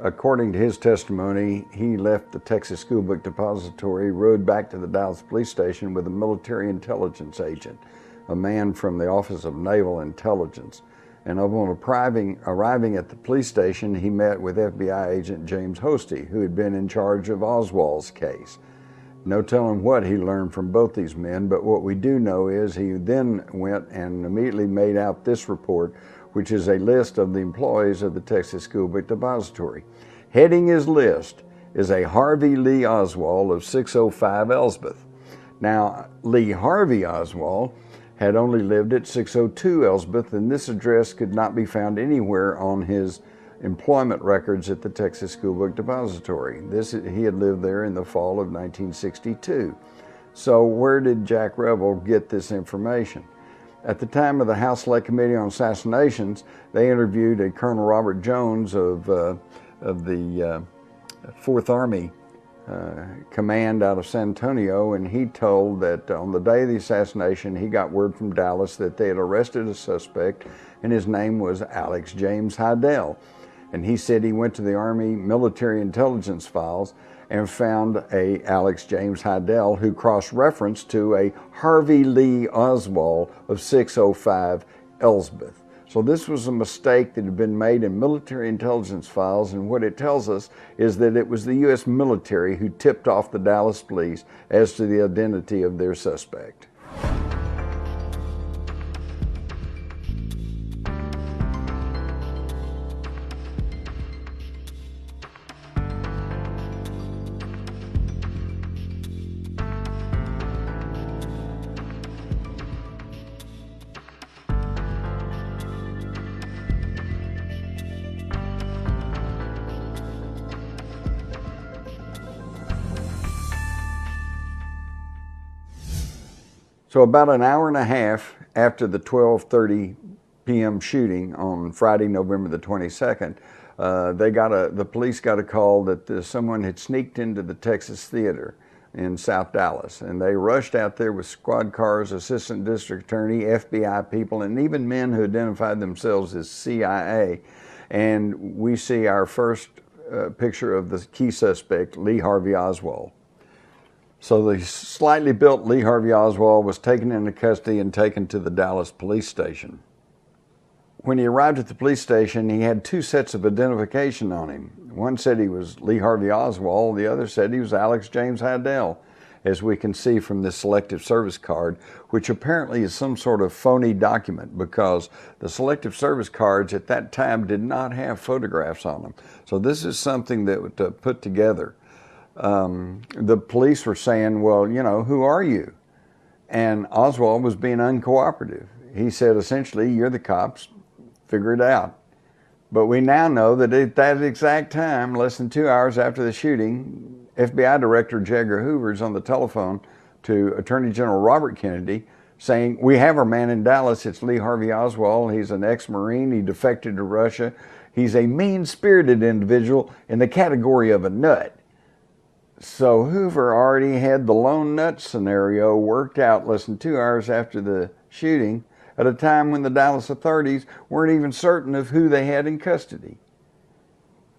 according to his testimony, he left the Texas School Book Depository, rode back to the Dallas Police Station with a military intelligence agent, a man from the Office of Naval Intelligence. And upon arriving at the police station, he met with FBI agent James Hosty, who had been in charge of Oswald's case. No telling what he learned from both these men, but what we do know is he then went and immediately made out this report, which is a list of the employees of the Texas School Book Depository. Heading his list is a Harvey Lee Oswald of 605 Elsbeth. Now, Lee Harvey Oswald had only lived at 602 Elsbeth, and this address could not be found anywhere on his employment records at the Texas School Book Depository. He had lived there in the fall of 1962. So where did Jack Rebel get this information? At the time of the House Select Committee on Assassinations, they interviewed a Colonel Robert Jones of the 4th Army Command out of San Antonio, and he told that on the day of the assassination, he got word from Dallas that they had arrested a suspect, and his name was Alex James Hidell. And he said he went to the Army military intelligence files and found a Alex James Hidell who cross-referenced to a Harvey Lee Oswald of 605 Elsbeth. So this was a mistake that had been made in military intelligence files, and what it tells us is that it was the U.S. military who tipped off the Dallas police as to the identity of their suspect. So about an hour and a half after the 12:30 p.m. shooting on Friday, November the 22nd, the police got a call that someone had sneaked into the Texas Theater in South Dallas, and they rushed out there with squad cars, assistant district attorney, FBI people, and even men who identified themselves as CIA. And we see our first picture of the key suspect, Lee Harvey Oswald. So the slightly built Lee Harvey Oswald was taken into custody and taken to the Dallas police station. When he arrived at the police station, he had two sets of identification on him. One said he was Lee Harvey Oswald, the other said he was Alex James Hydell, as we can see from this Selective Service card, which apparently is some sort of phony document because the Selective Service cards at that time did not have photographs on them. So this is something that was put together. The police were saying, well, you know, who are you? And Oswald was being uncooperative. He said, essentially, you're the cops, figure it out. But we now know that at that exact time, less than 2 hours after the shooting, FBI Director J. Edgar Hoover is on the telephone to Attorney General Robert Kennedy saying, we have our man in Dallas, it's Lee Harvey Oswald, he's an ex-Marine, he defected to Russia, he's a mean-spirited individual in the category of a nut. So Hoover already had the lone nut scenario worked out less than 2 hours after the shooting, at a time when the Dallas authorities weren't even certain of who they had in custody.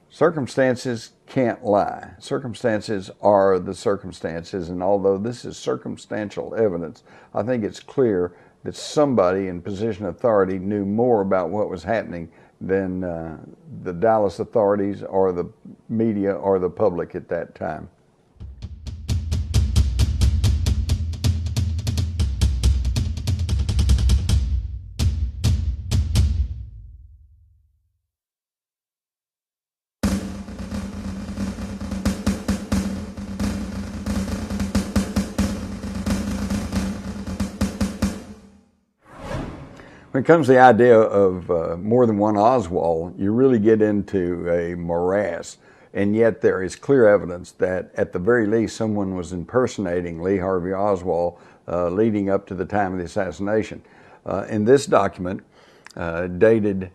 Circumstances can't lie. Circumstances are the circumstances, and although this is circumstantial evidence, I think it's clear that somebody in position of authority knew more about what was happening than the Dallas authorities or the media or the public at that time. When it comes to the idea of more than one Oswald, you really get into a morass, and yet there is clear evidence that at the very least someone was impersonating Lee Harvey Oswald leading up to the time of the assassination. In this document, dated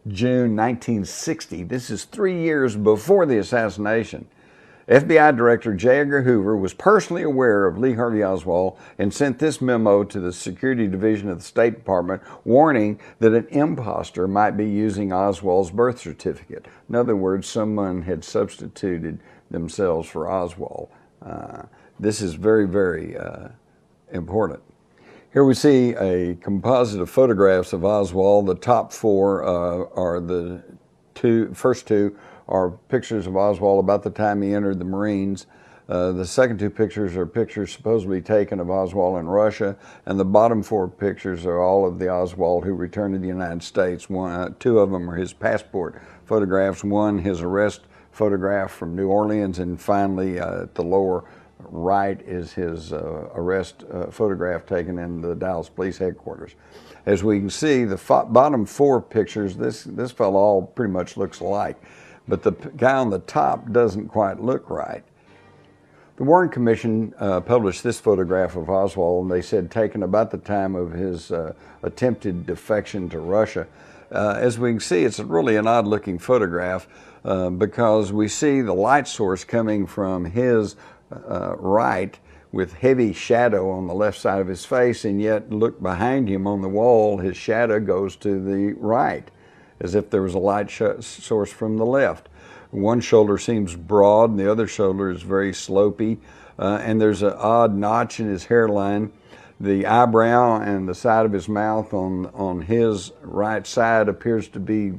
June 1960, this is 3 years before the assassination, FBI Director J. Edgar Hoover was personally aware of Lee Harvey Oswald and sent this memo to the Security Division of the State Department warning that an imposter might be using Oswald's birth certificate. In other words, someone had substituted themselves for Oswald. This is very, very important. Here we see a composite of photographs of Oswald. The top four are the first two are pictures of Oswald about the time he entered the Marines. The second two pictures are pictures supposedly taken of Oswald in Russia, and the bottom four pictures are all of the Oswald who returned to the United States. Two of them are his passport photographs, one his arrest photograph from New Orleans, and finally at the lower right is his arrest photograph taken in the Dallas Police Headquarters. As we can see, the bottom four pictures, this fellow all pretty much looks alike. But the guy on the top doesn't quite look right. The Warren Commission published this photograph of Oswald, and they said taken about the time of his attempted defection to Russia. As we can see, it's really an odd-looking photograph because we see the light source coming from his right with heavy shadow on the left side of his face, and yet look behind him on the wall, his shadow goes to the right, as if there was a light source from the left. One shoulder seems broad and the other shoulder is very slopey, and there's an odd notch in his hairline. The eyebrow and the side of his mouth on his right side appears to be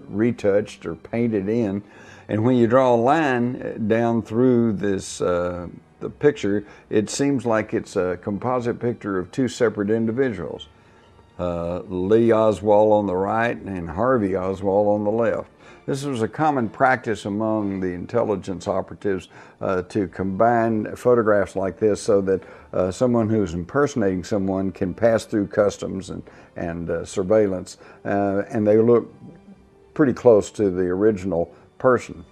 retouched or painted in. And when you draw a line down through this the picture, it seems like it's a composite picture of two separate individuals. Lee Oswald on the right and Harvey Oswald on the left. This was a common practice among the intelligence operatives to combine photographs like this so that someone who's impersonating someone can pass through customs and surveillance, and they look pretty close to the original person.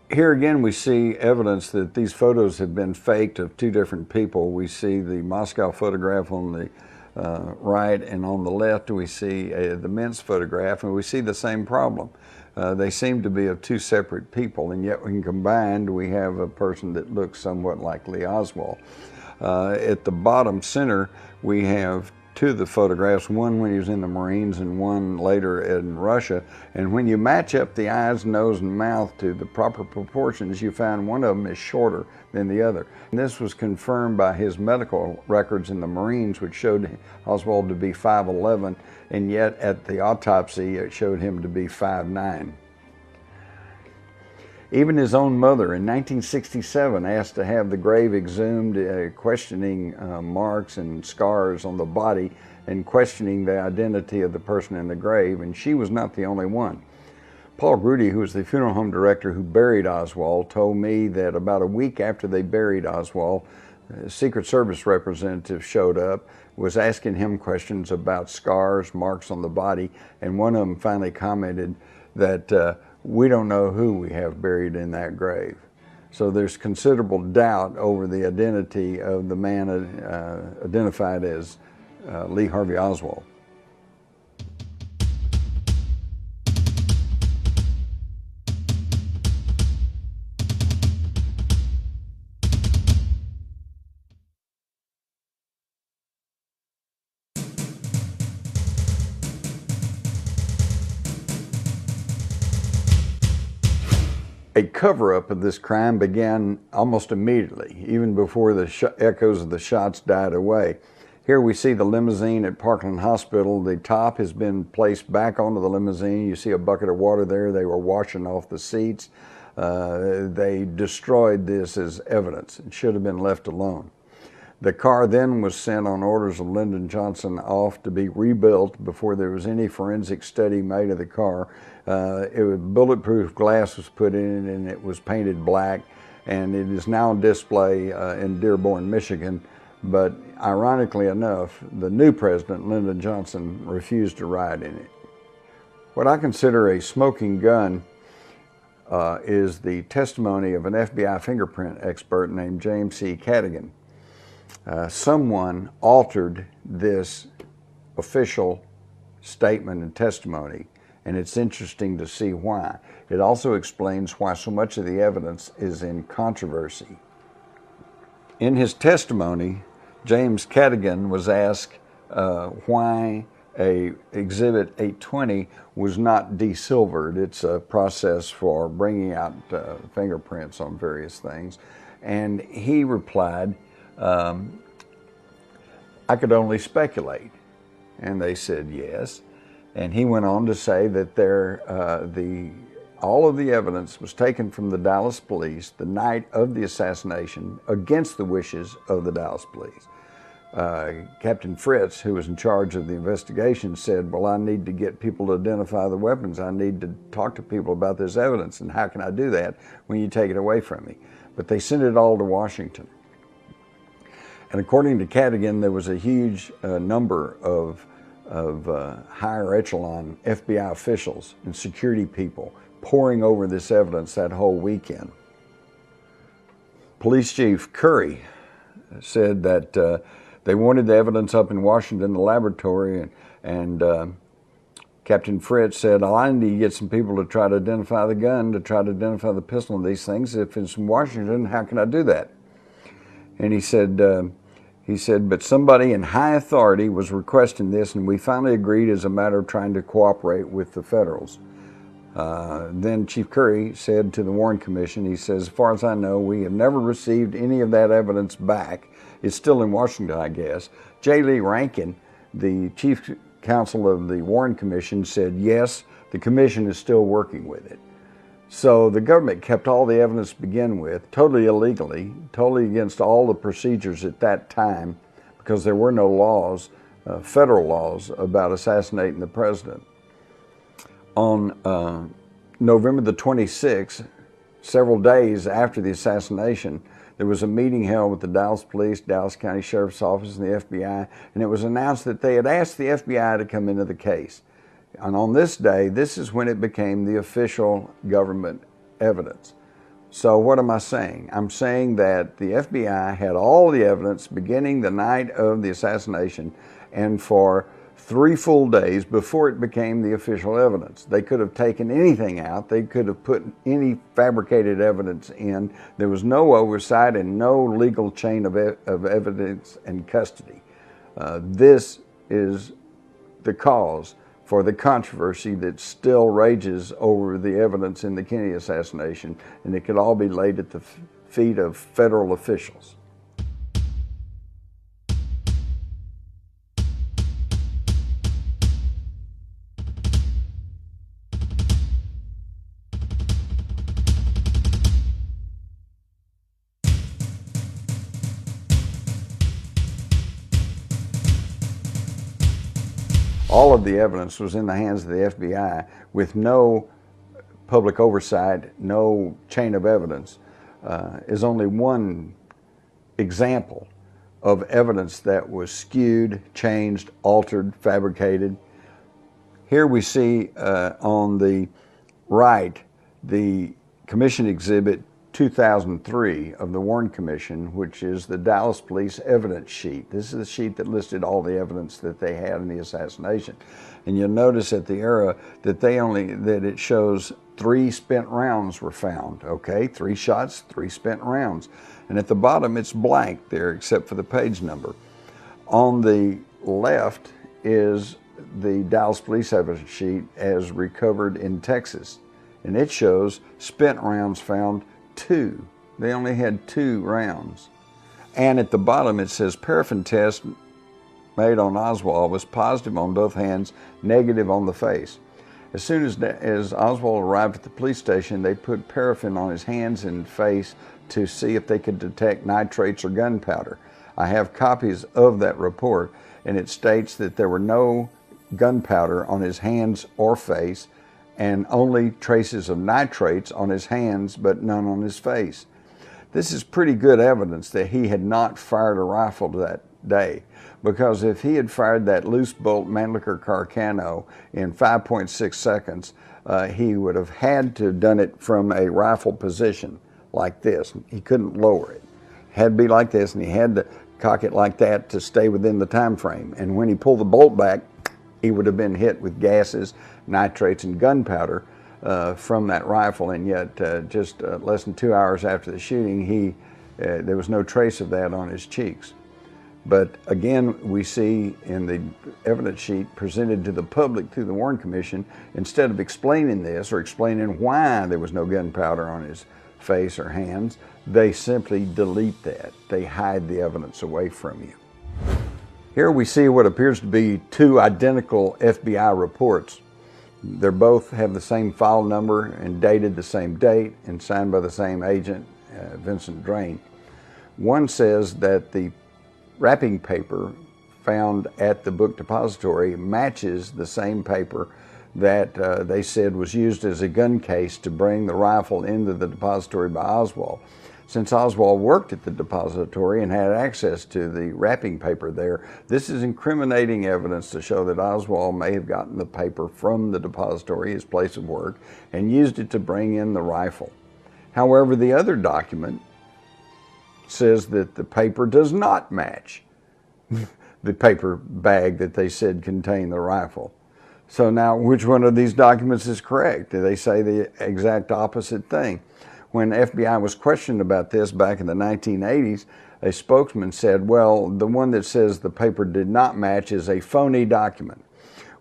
Here again, we see evidence that these photos have been faked of two different people. We see the Moscow photograph on the right, and on the left we see the Minsk photograph, and we see the same problem. They seem to be of two separate people, and yet when combined we have a person that looks somewhat like Lee Oswald. At the bottom center we have two of the photographs, one when he was in the Marines and one later in Russia. And when you match up the eyes, nose, and mouth to the proper proportions, you find one of them is shorter than the other. And this was confirmed by his medical records in the Marines, which showed Oswald to be 5'11", and yet at the autopsy it showed him to be 5'9". Even his own mother in 1967 asked to have the grave exhumed, questioning marks and scars on the body and questioning the identity of the person in the grave, and she was not the only one. Paul Grudy, who was the funeral home director who buried Oswald, told me that about a week after they buried Oswald, a Secret Service representative showed up, was asking him questions about scars, marks on the body, and one of them finally commented that we don't know who we have buried in that grave. So there's considerable doubt over the identity of the man identified as Lee Harvey Oswald. A cover-up of this crime began almost immediately, even before the echoes of the shots died away. Here we see the limousine at Parkland Hospital. The top has been placed back onto the limousine. You see a bucket of water there. They were washing off the seats. They destroyed this as evidence. It should have been left alone. The car then was sent on orders of Lyndon Johnson off to be rebuilt before there was any forensic study made of the car. Bulletproof glass was put in it and it was painted black, and it is now on display in Dearborn, Michigan. But ironically enough, the new president, Lyndon Johnson, refused to ride in it. What I consider a smoking gun is the testimony of an FBI fingerprint expert named James C. Cadigan. Someone altered this official statement and testimony, and it's interesting to see why. It also explains why so much of the evidence is in controversy. In his testimony, James Cadigan was asked why Exhibit 820 was not desilvered. It's a process for bringing out fingerprints on various things. And he replied, I could only speculate. And they said yes. And he went on to say that all of the evidence was taken from the Dallas police the night of the assassination against the wishes of the Dallas police. Captain Fritz, who was in charge of the investigation, said, well, I need to get people to identify the weapons. I need to talk to people about this evidence, and how can I do that when you take it away from me? But they sent it all to Washington. And according to Cadigan, there was a huge number of higher echelon FBI officials and security people poring over this evidence that whole weekend. Police Chief Curry said that they wanted the evidence up in Washington, the laboratory, and Captain Fritz said, I need to get some people to try to identify the gun, to try to identify the pistol and these things. If it's in Washington, how can I do that? And he said, but somebody in high authority was requesting this, and we finally agreed as a matter of trying to cooperate with the Federals. Then Chief Curry said to the Warren Commission, he says, as far as I know, we have never received any of that evidence back. It's still in Washington, I guess. J. Lee Rankin, the Chief Counsel of the Warren Commission, said, yes, the Commission is still working with it. So the government kept all the evidence to begin with, totally illegally, totally against all the procedures at that time, because there were no laws, federal laws, about assassinating the president. On November the 26th, several days after the assassination, there was a meeting held with the Dallas Police, Dallas County Sheriff's Office, and the FBI, and it was announced that they had asked the FBI to come into the case. And on this day, this is when it became the official government evidence. So what am I saying? I'm saying that the FBI had all the evidence beginning the night of the assassination and for 3 full days before it became the official evidence. They could have taken anything out. They could have put any fabricated evidence in. There was no oversight and no legal chain of evidence and custody. This is the cause for the controversy that still rages over the evidence in the Kennedy assassination, and it could all be laid at the feet of federal officials. All of the evidence was in the hands of the FBI with no public oversight, no chain of evidence, is only one example of evidence that was skewed, changed, altered, fabricated. Here we see on the right the Commission Exhibit 2003 of the Warren Commission, which is the Dallas Police evidence sheet. This is the sheet that listed all the evidence that they had in the assassination. And you'll notice at the era that it shows 3 spent rounds were found. Okay, 3 shots, 3 spent rounds. And at the bottom it's blank there except for the page number. On the left is the Dallas Police evidence sheet as recovered in Texas. And it shows spent rounds found 2. They only had 2 rounds. And at the bottom it says paraffin test made on Oswald was positive on both hands, negative on the face. As soon as Oswald arrived at the police station, they put paraffin on his hands and face to see if they could detect nitrates or gunpowder. I have copies of that report, and it states that there were no gunpowder on his hands or face, and only traces of nitrates on his hands, but none on his face. This is pretty good evidence that he had not fired a rifle that day, because if he had fired that loose bolt Mannlicher Carcano in 5.6 seconds, he would have had to have done it from a rifle position like this. He couldn't lower it. It had to be like this, and he had to cock it like that to stay within the time frame. And when he pulled the bolt back, he would have been hit with gases, nitrates, and gunpowder from that rifle, and yet just less than 2 hours after the shooting, there was no trace of that on his cheeks. But again, we see in the evidence sheet presented to the public through the Warren Commission, instead of explaining this or explaining why there was no gunpowder on his face or hands, they simply delete that. They hide the evidence away from you. Here we see what appears to be 2 identical FBI reports. They both have the same file number and dated the same date and signed by the same agent, Vincent Drain. One says that the wrapping paper found at the book depository matches the same paper that they said was used as a gun case to bring the rifle into the depository by Oswald. Since Oswald worked at the depository and had access to the wrapping paper there, this is incriminating evidence to show that Oswald may have gotten the paper from the depository, his place of work, and used it to bring in the rifle. However, the other document says that the paper does not match the paper bag that they said contained the rifle. So now, which one of these documents is correct? Do they say the exact opposite thing? When FBI was questioned about this back in the 1980s, a spokesman said, well, the one that says the paper did not match is a phony document,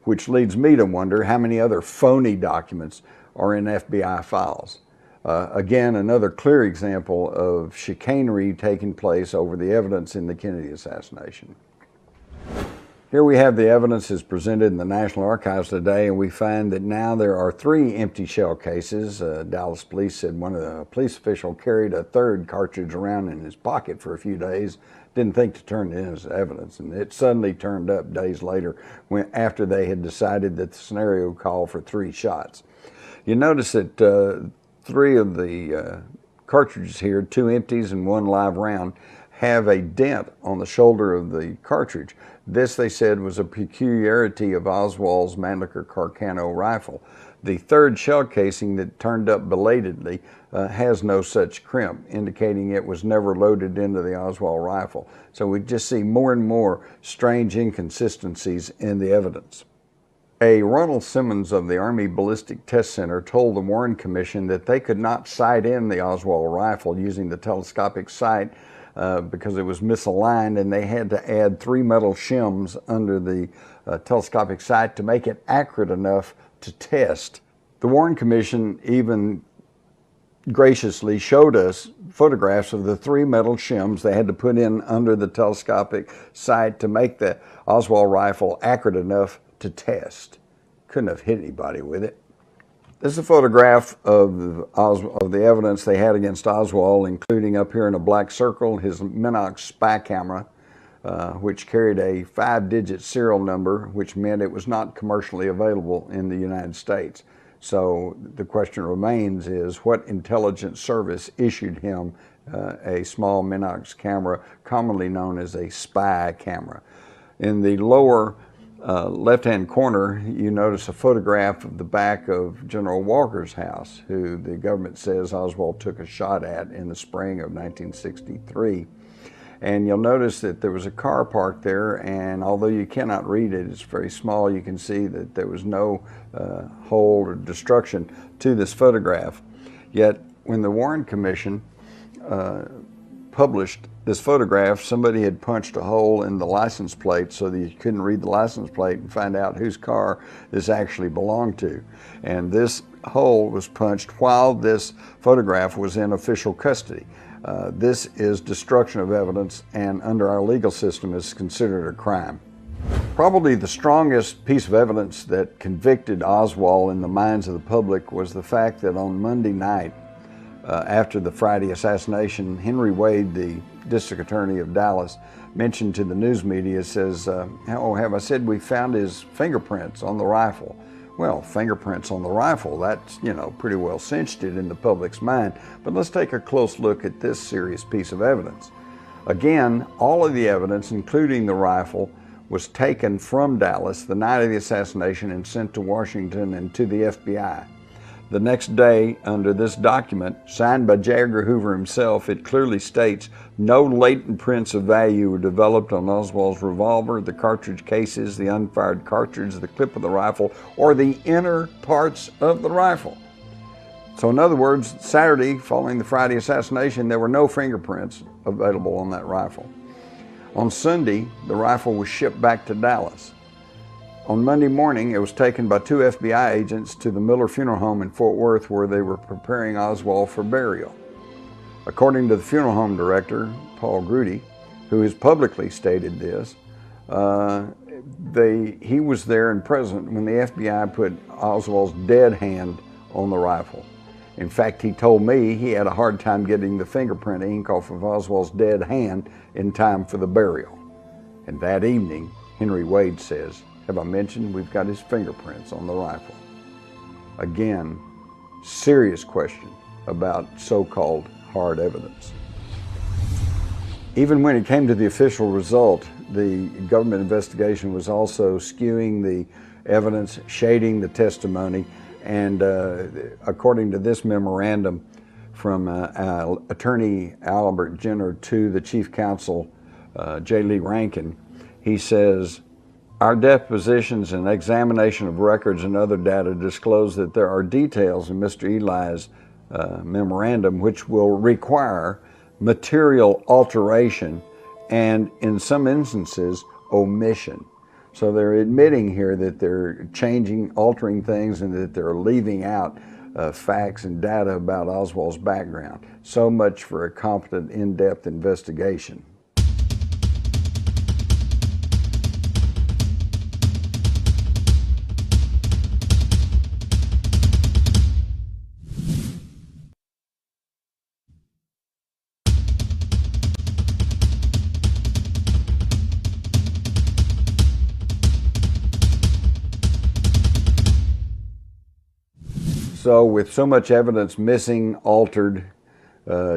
which leads me to wonder how many other phony documents are in FBI files. Again, another clear example of chicanery taking place over the evidence in the Kennedy assassination. Here we have the evidence as presented in the National Archives today, and we find that now there are 3 empty shell cases. Dallas police said one of the police official carried a 3rd cartridge around in his pocket for a few days, didn't think to turn it in as evidence, and it suddenly turned up days later after they had decided that the scenario called for 3 shots. You notice that 3 of the cartridges here, 2 empties and 1 live round, have a dent on the shoulder of the cartridge. This, they said, was a peculiarity of Oswald's Mannlicher Carcano rifle. The third shell casing that turned up belatedly has no such crimp, indicating it was never loaded into the Oswald rifle. So we just see more and more strange inconsistencies in the evidence. A Ronald Simmons of the Army Ballistic Test Center told the Warren Commission that they could not sight in the Oswald rifle using the telescopic sight because it was misaligned, and they had to add 3 metal shims under the telescopic sight to make it accurate enough to test. The Warren Commission even graciously showed us photographs of the 3 metal shims they had to put in under the telescopic sight to make the Oswald rifle accurate enough to test. Couldn't have hit anybody with it. This is a photograph of the evidence they had against Oswald, including up here in a black circle his Minox spy camera, which carried a 5-digit serial number, which meant it was not commercially available in the United States. So the question remains is, what intelligence service issued him a small Minox camera, commonly known as a spy camera? In the lower left-hand corner, you notice a photograph of the back of General Walker's house, who the government says Oswald took a shot at in the spring of 1963. And you'll notice that there was a car parked there, and although you cannot read it, it's very small, you can see that there was no hole or destruction to this photograph. Yet when the Warren Commission published this photograph, somebody had punched a hole in the license plate so that you couldn't read the license plate and find out whose car this actually belonged to. And this hole was punched while this photograph was in official custody. This is destruction of evidence, and under our legal system is considered a crime. Probably the strongest piece of evidence that convicted Oswald in the minds of the public was the fact that on Monday night, after the Friday assassination, Henry Wade, the district attorney of Dallas, mentioned to the news media, says, "Oh, have I said we found his fingerprints on the rifle?" Well, fingerprints on the rifle, that's, pretty well cinched it in the public's mind. But let's take a close look at this serious piece of evidence. Again, all of the evidence, including the rifle, was taken from Dallas the night of the assassination and sent to Washington and to the FBI. The next day, under this document, signed by J. Edgar Hoover himself, it clearly states, no latent prints of value were developed on Oswald's revolver, the cartridge cases, the unfired cartridge, the clip of the rifle, or the inner parts of the rifle. So in other words, Saturday, following the Friday assassination, there were no fingerprints available on that rifle. On Sunday, the rifle was shipped back to Dallas. On Monday morning, it was taken by 2 FBI agents to the Miller Funeral Home in Fort Worth, where they were preparing Oswald for burial. According to the funeral home director, Paul Grudy, who has publicly stated this, he was there and present when the FBI put Oswald's dead hand on the rifle. In fact, he told me he had a hard time getting the fingerprint ink off of Oswald's dead hand in time for the burial. And that evening, Henry Wade says, "Have I mentioned we've got his fingerprints on the rifle?" Again, serious question about so-called hard evidence. Even when it came to the official result, the government investigation was also skewing the evidence, shading the testimony, and according to this memorandum from Attorney Albert Jenner to the Chief Counsel J. Lee Rankin, he says, "Our depositions and examination of records and other data disclose that there are details in Mr. Eli's memorandum which will require material alteration and, in some instances, omission." So they're admitting here that they're changing, altering things, and that they're leaving out facts and data about Oswald's background. So much for a competent, in-depth investigation. So with so much evidence missing, altered,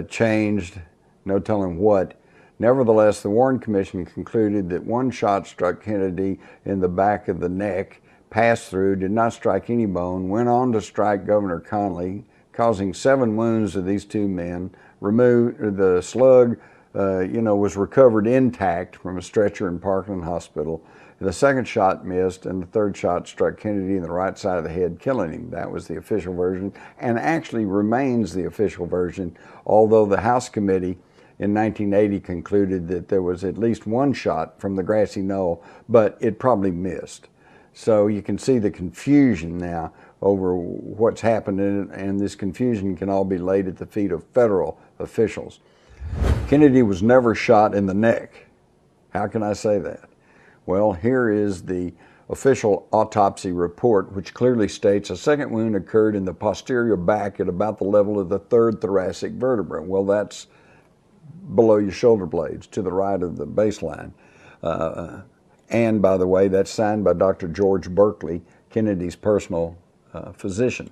changed, no telling what, Nevertheless, the Warren Commission concluded that one shot struck Kennedy in the back of the neck, passed through, did not strike any bone, went on to strike Governor Connally, causing 7 wounds to these 2 men. The slug, was recovered intact from a stretcher in Parkland Hospital. The second shot missed, and the third shot struck Kennedy in the right side of the head, killing him. That was the official version, and actually remains the official version, although the House Committee in 1980 concluded that there was at least one shot from the grassy knoll, but it probably missed. So you can see the confusion now over what's happened, and this confusion can all be laid at the feet of federal officials. Kennedy was never shot in the neck. How can I say that? Well, here is the official autopsy report, which clearly states a second wound occurred in the posterior back at about the level of the 3rd thoracic vertebra. Well, that's below your shoulder blades, to the right of the baseline. And by the way, that's signed by Dr. George Berkeley, Kennedy's personal physician.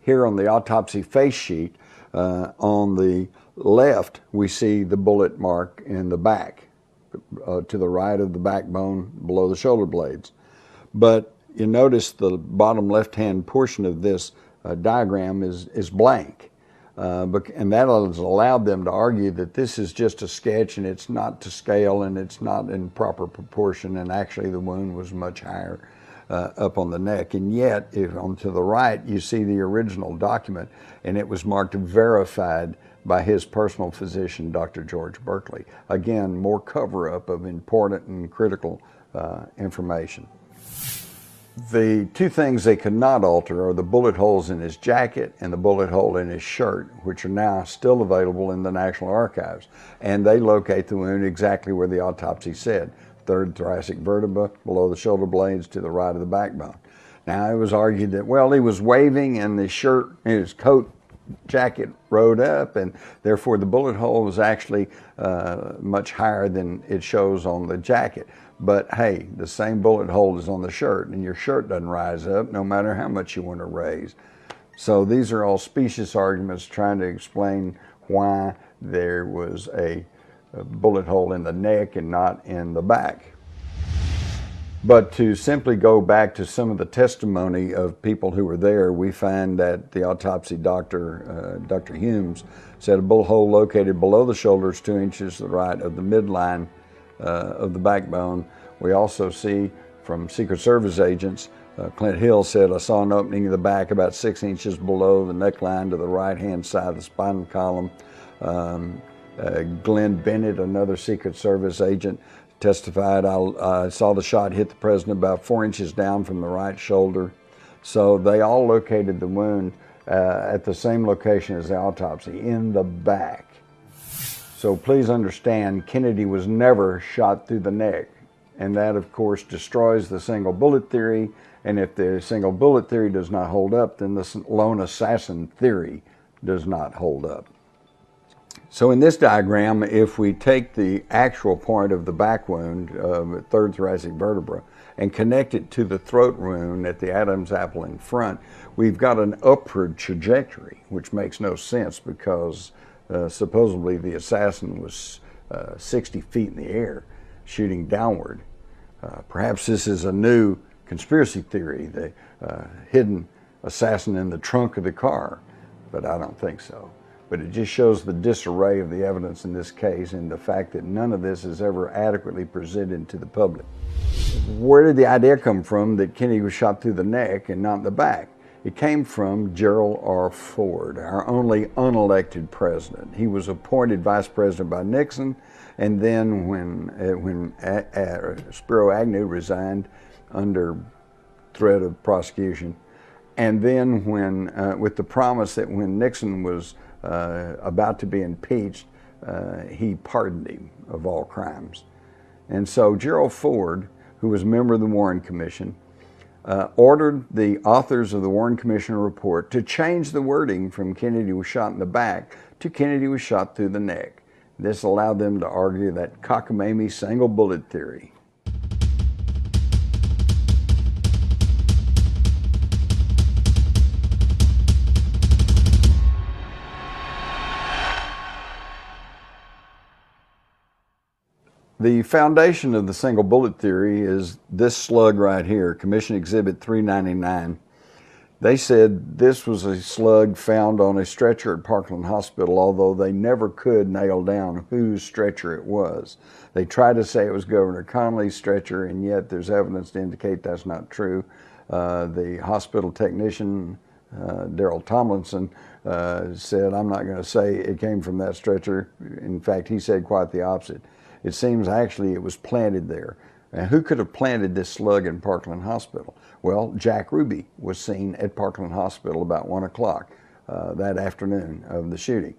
Here on the autopsy face sheet, on the left, we see the bullet mark in the back, to the right of the backbone, below the shoulder blades. But you notice the bottom left-hand portion of this diagram is blank. And that has allowed them to argue that this is just a sketch and it's not to scale and it's not in proper proportion, and actually the wound was much higher up on the neck. And yet, on to the right, you see the original document, and it was marked verified by his personal physician, Dr. George Berkeley. Again, more cover-up of important and critical information. The 2 things they could not alter are the bullet holes in his jacket and the bullet hole in his shirt, which are now still available in the National Archives. And they locate the wound exactly where the autopsy said, 3rd thoracic vertebra, below the shoulder blades, to the right of the backbone. Now, it was argued that, well, he was waving and his shirt, his coat, jacket rode up, and therefore the bullet hole was actually much higher than it shows on the jacket. But hey, the same bullet hole is on the shirt, and your shirt doesn't rise up no matter how much you want to raise. So these are all specious arguments trying to explain why there was a bullet hole in the neck and not in the back. But to simply go back to some of the testimony of people who were there, we find that the autopsy doctor, Dr. Humes, said a bullet hole located below the shoulders 2 inches to the right of the midline of the backbone. We also see from Secret Service agents, Clint Hill said, I saw an opening in the back about 6 inches below the neckline to the right-hand side of the spinal column. Glenn Bennett, another Secret Service agent, testified, I saw the shot hit the president about 4 inches down from the right shoulder. So they all located the wound at the same location as the autopsy, in the back. So please understand, Kennedy was never shot through the neck. And that, of course, destroys the single bullet theory. And if the single bullet theory does not hold up, then the lone assassin theory does not hold up. So in this diagram, if we take the actual point of the back wound, 3rd thoracic vertebra, and connect it to the throat wound at the Adam's apple in front, we've got an upward trajectory, which makes no sense because supposedly the assassin was 60 feet in the air, shooting downward. Perhaps this is a new conspiracy theory, the hidden assassin in the trunk of the car, but I don't think so. But it just shows the disarray of the evidence in this case and the fact that none of this is ever adequately presented to the public. Where did the idea come from that Kennedy was shot through the neck and not the back? It came from Gerald R. Ford, our only unelected president. He was appointed vice president by Nixon, and then when Spiro Agnew resigned under threat of prosecution, and then when with the promise that when Nixon was about to be impeached, he pardoned him of all crimes. And so Gerald Ford, who was a member of the Warren Commission, ordered the authors of the Warren Commission report to change the wording from Kennedy was shot in the back to Kennedy was shot through the neck. This allowed them to argue that cockamamie single bullet theory. The foundation of the single bullet theory is this slug right here, Commission Exhibit 399. They said this was a slug found on a stretcher at Parkland Hospital, although they never could nail down whose stretcher it was. They tried to say it was Governor Connolly's stretcher, and yet there's evidence to indicate that's not true. The hospital technician, Daryl Tomlinson, said, I'm not going to say it came from that stretcher. In fact, he said quite the opposite. It seems actually it was planted there. And who could have planted this slug in Parkland Hospital? Well, Jack Ruby was seen at Parkland Hospital about 1 o'clock that afternoon of the shooting.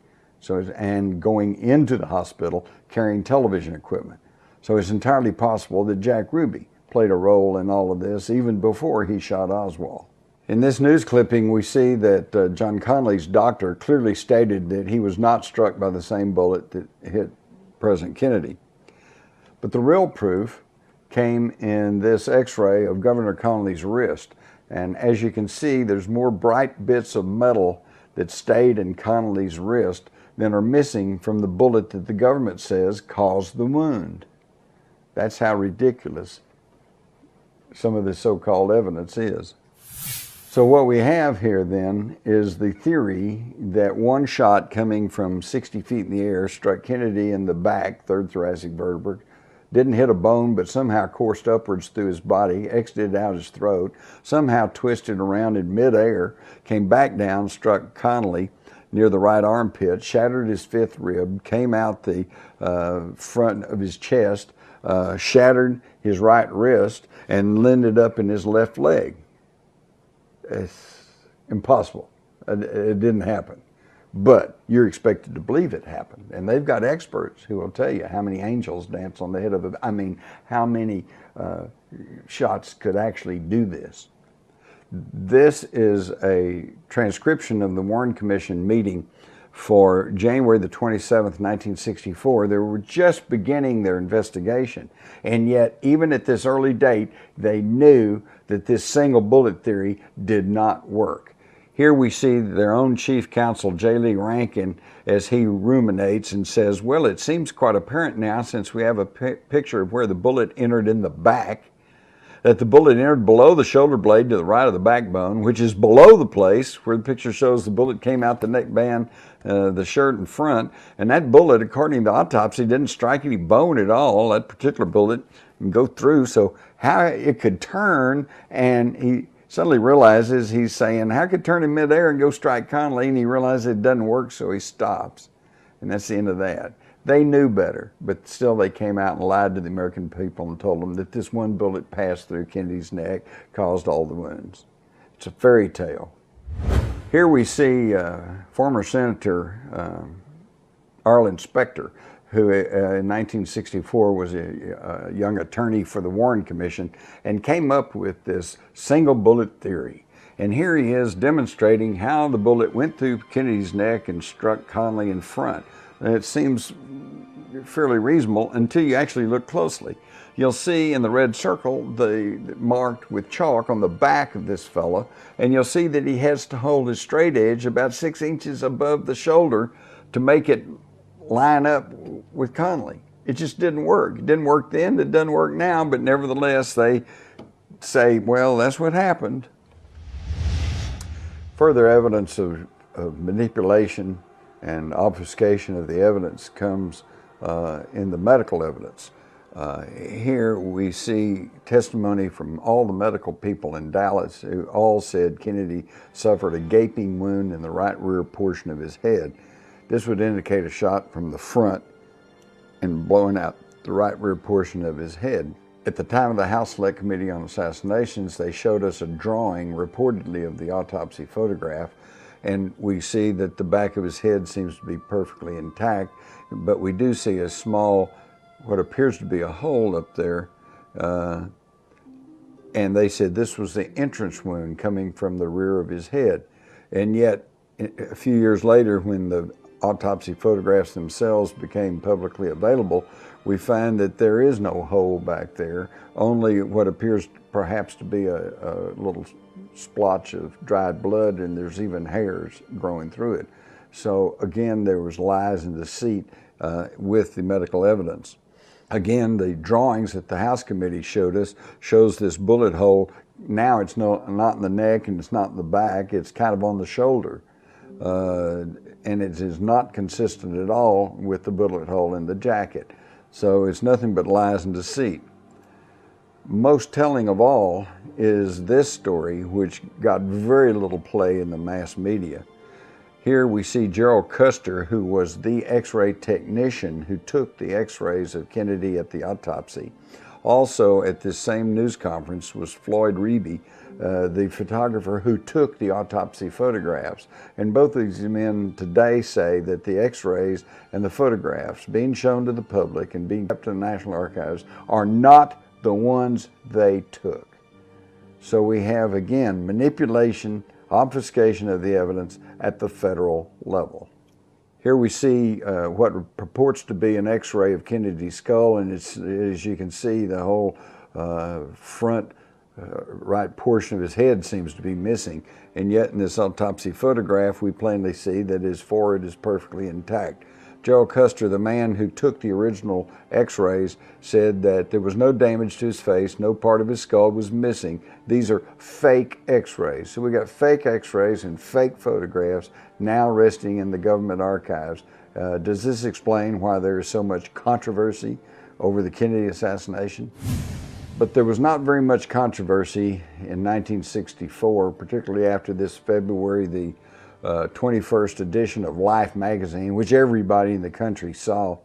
And going into the hospital carrying television equipment. So it's entirely possible that Jack Ruby played a role in all of this even before he shot Oswald. In this news clipping, we see that John Connolly's doctor clearly stated that he was not struck by the same bullet that hit President Kennedy. But the real proof came in this x-ray of Governor Connolly's wrist. And as you can see, there's more bright bits of metal that stayed in Connolly's wrist than are missing from the bullet that the government says caused the wound. That's how ridiculous some of this so-called evidence is. So what we have here then is the theory that one shot coming from 60 feet in the air struck Kennedy in the back, third thoracic vertebra, didn't hit a bone, but somehow coursed upwards through his body, exited out his throat, somehow twisted around in midair, came back down, struck Connolly near the right armpit, shattered his fifth rib, came out the front of his chest, shattered his right wrist, and landed up in his left leg. It's impossible. It didn't happen. But you're expected to believe it happened. And they've got experts who will tell you how many angels dance on the head of a, how many shots could actually do this. This is a transcription of the Warren Commission meeting for January the 27th, 1964. They were just beginning their investigation. And yet, even at this early date, they knew that this single bullet theory did not work. Here we see their own chief counsel, J. Lee Rankin, as he ruminates and says, well, it seems quite apparent now, since we have a picture of where the bullet entered in the back, that the bullet entered below the shoulder blade to the right of the backbone, which is below the place where the picture shows the bullet came out the neckband, the shirt in front. And that bullet, according to the autopsy, didn't strike any bone at all, that particular bullet, and go through. So how it could turn, and he suddenly realizes, he's saying, how could it turn in midair and go strike Connolly? And he realizes it doesn't work, so he stops. And that's the end of that. They knew better, but still they came out and lied to the American people and told them that this one bullet passed through Kennedy's neck, caused all the wounds. It's a fairy tale. Here we see former Senator Arlen Specter, who in 1964 was a young attorney for the Warren Commission and came up with this single bullet theory. And here he is demonstrating how the bullet went through Kennedy's neck and struck Connolly in front. And it seems fairly reasonable until you actually look closely. You'll see in the red circle marked with chalk on the back of this fella, and you'll see that he has to hold his straight edge about 6 inches above the shoulder to make it line up with Connolly. It just didn't work. It didn't work then, it doesn't work now, but nevertheless they say, well, that's what happened. Further evidence of manipulation and obfuscation of the evidence comes in the medical evidence. Here we see testimony from all the medical people in Dallas who all said Kennedy suffered a gaping wound in the right rear portion of his head. This would indicate a shot from the front and blowing out the right rear portion of his head. At the time of the House Select Committee on Assassinations, they showed us a drawing reportedly of the autopsy photograph, and we see that the back of his head seems to be perfectly intact, but we do see a small, what appears to be a hole up there, and they said this was the entrance wound coming from the rear of his head. And yet, a few years later, when the autopsy photographs themselves became publicly available, we find that there is no hole back there, only what appears perhaps to be a little splotch of dried blood, and there's even hairs growing through it. So again, there was lies and deceit with the medical evidence. Again, the drawings that the House Committee showed us shows this bullet hole. Now it's not in the neck and it's not in the back, it's kind of on the shoulder. And it is not consistent at all with the bullet hole in the jacket. So it's nothing but lies and deceit. Most telling of all is this story, which got very little play in the mass media. Here we see Gerald Custer, who was the X-ray technician who took the X-rays of Kennedy at the autopsy. Also at this same news conference was Floyd Reeby, the photographer who took the autopsy photographs. And both of these men today say that the X-rays and the photographs being shown to the public and being kept in the National Archives are not the ones they took. So we have, again, manipulation, obfuscation of the evidence at the federal level. Here we see what purports to be an X-ray of Kennedy's skull, and it's, as you can see, the whole front right portion of his head seems to be missing. And yet in this autopsy photograph, we plainly see that his forehead is perfectly intact. Gerald Custer, the man who took the original X-rays, said that there was no damage to his face, no part of his skull was missing. These are fake X-rays. So we got fake X-rays and fake photographs now resting in the government archives. Does this explain why there is so much controversy over the Kennedy assassination? But there was not very much controversy in 1964, particularly after this February the 21st edition of Life magazine, which everybody in the country saw.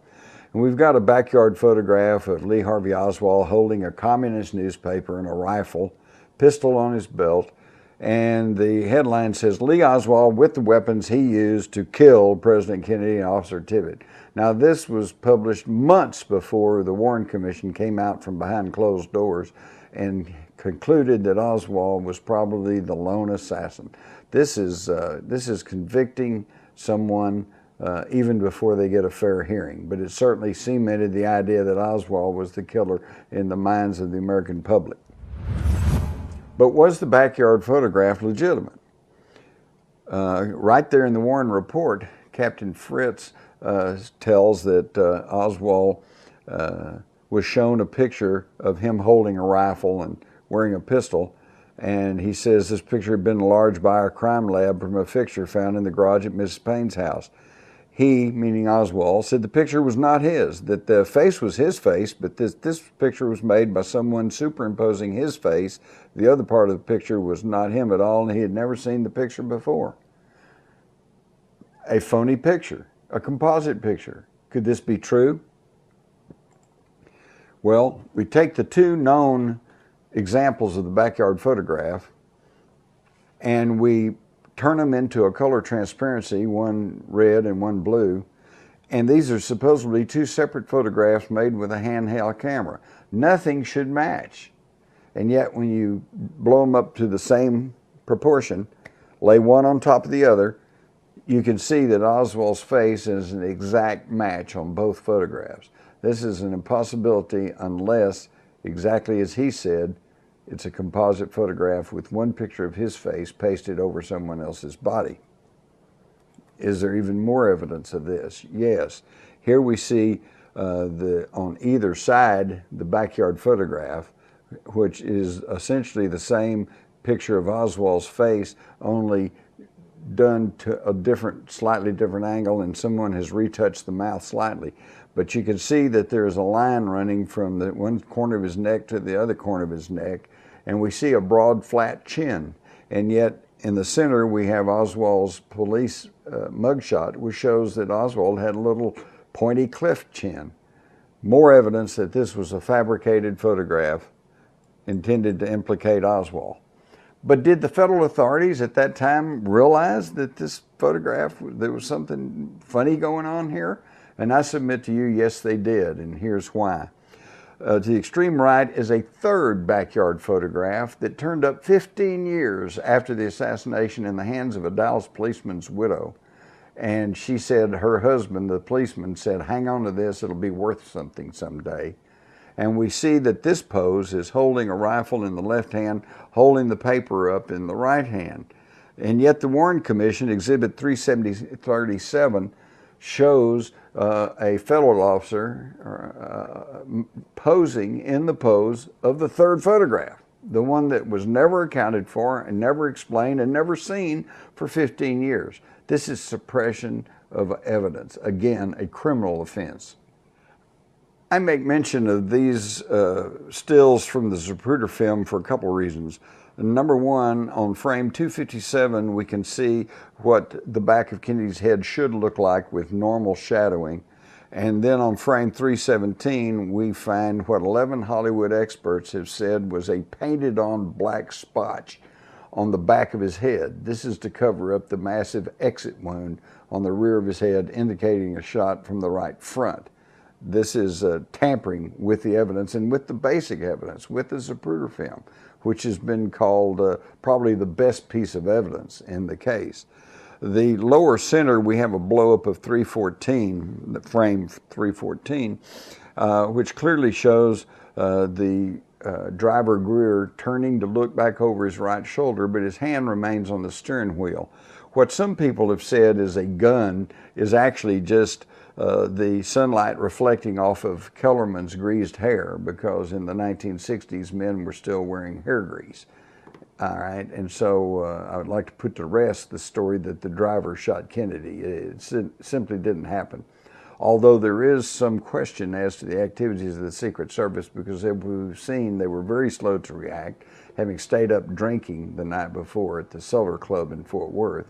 And we've got a backyard photograph of Lee Harvey Oswald holding a communist newspaper and a rifle, pistol on his belt, and the headline says, "Lee Oswald with the weapons he used to kill President Kennedy and Officer Tippit." Now this was published months before the Warren Commission came out from behind closed doors and concluded that Oswald was probably the lone assassin. This is convicting someone even before they get a fair hearing, but it certainly cemented the idea that Oswald was the killer in the minds of the American public. But was the backyard photograph legitimate? Right there in the Warren report, Captain Fritz tells that Oswald was shown a picture of him holding a rifle and wearing a pistol, and he says this picture had been enlarged by our crime lab from a fixture found in the garage at Mrs. Payne's house. He, meaning Oswald, said the picture was not his, that the face was his face, but this picture was made by someone superimposing his face. The other part of the picture was not him at all, and he had never seen the picture before. A phony picture, a composite picture. Could this be true? Well, we take the two known examples of the backyard photograph and we turn them into a color transparency, one red and one blue, and these are supposedly two separate photographs made with a handheld camera. Nothing should match, and yet when you blow them up to the same proportion, lay one on top of the other, you can see that Oswald's face is an exact match on both photographs. This is an impossibility unless, exactly as he said, it's a composite photograph with one picture of his face pasted over someone else's body. Is there even more evidence of this? Yes. Here we see on either side the backyard photograph, which is essentially the same picture of Oswald's face, only done to a slightly different angle, and someone has retouched the mouth slightly. But you can see that there's a line running from the one corner of his neck to the other corner of his neck, and we see a broad, flat chin. And yet, in the center, we have Oswald's police mugshot, which shows that Oswald had a little pointy cleft chin. More evidence that this was a fabricated photograph intended to implicate Oswald. But did the federal authorities at that time realize that this photograph, there was something funny going on here? And I submit to you, yes, they did, and here's why. To the extreme right is a third backyard photograph that turned up 15 years after the assassination in the hands of a Dallas policeman's widow. And she said her husband, the policeman, said, "Hang on to this, it'll be worth something someday." And we see that this pose is holding a rifle in the left hand, holding the paper up in the right hand. And yet the Warren Commission, Exhibit 337, shows a federal officer posing in the pose of the third photograph, the one that was never accounted for and never explained and never seen for 15 years. This is suppression of evidence. Again, a criminal offense. I make mention of these stills from the Zapruder film for a couple of reasons. Number one, on frame 257, we can see what the back of Kennedy's head should look like with normal shadowing. And then on frame 317, we find what 11 Hollywood experts have said was a painted-on black spotch on the back of his head. This is to cover up the massive exit wound on the rear of his head, indicating a shot from the right front. This is tampering with the evidence and with the basic evidence, with the Zapruder film, which has been called probably the best piece of evidence in the case. The lower center, we have a blow-up of 314, frame 314, which clearly shows the driver Greer turning to look back over his right shoulder, but his hand remains on the steering wheel. What some people have said is a gun is actually just the sunlight reflecting off of Kellerman's greased hair, because in the 1960s men were still wearing hair grease. All right, and so I would like to put to rest the story that the driver shot Kennedy. It simply didn't happen. Although there is some question as to the activities of the Secret Service, because as we've seen, they were very slow to react, having stayed up drinking the night before at the Solar Club in Fort Worth.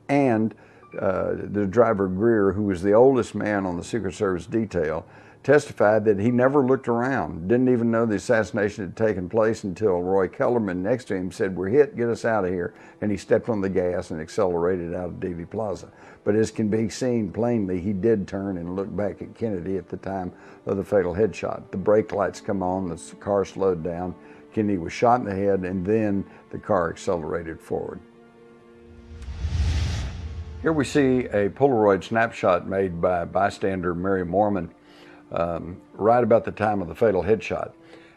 And the driver Greer, who was the oldest man on the Secret Service detail, testified that he never looked around, didn't even know the assassination had taken place until Roy Kellerman next to him said, "We're hit, get us out of here," and he stepped on the gas and accelerated out of Dealey Plaza. But as can be seen plainly, he did turn and look back at Kennedy at the time of the fatal headshot. The brake lights come on, the car slowed down, Kennedy was shot in the head, and then the car accelerated forward. Here we see a Polaroid snapshot made by bystander Mary Mormon right about the time of the fatal headshot.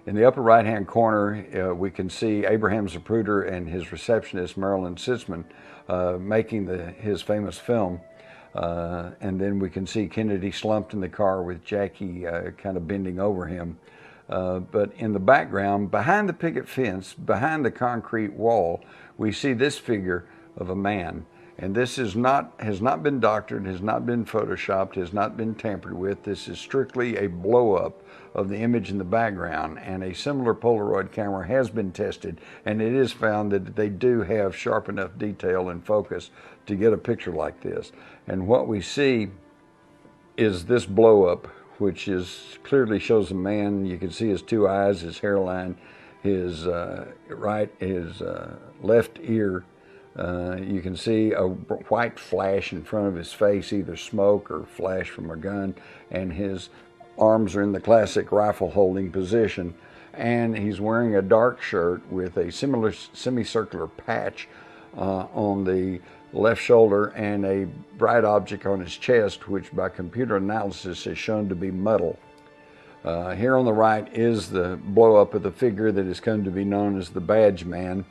In the upper right-hand corner, we can see Abraham Zapruder and his receptionist, Marilyn Sitzman, making his famous film. And then we can see Kennedy slumped in the car with Jackie kind of bending over him. But in the background, behind the picket fence, behind the concrete wall, we see this figure of a man. And this has not been doctored, has not been photoshopped, has not been tampered with. This is strictly a blow-up of the image in the background, and a similar Polaroid camera has been tested, and it is found that they do have sharp enough detail and focus to get a picture like this. And what we see is this blow-up, which clearly shows a man. You can see his two eyes, his hairline, his left ear. You can see a white flash in front of his face, either smoke or flash from a gun, and his arms are in the classic rifle holding position, and he's wearing a dark shirt with a similar semicircular patch on the left shoulder and a bright object on his chest, which by computer analysis is shown to be metal. Here on the right is the blow up of the figure that has come to be known as the Badge Man.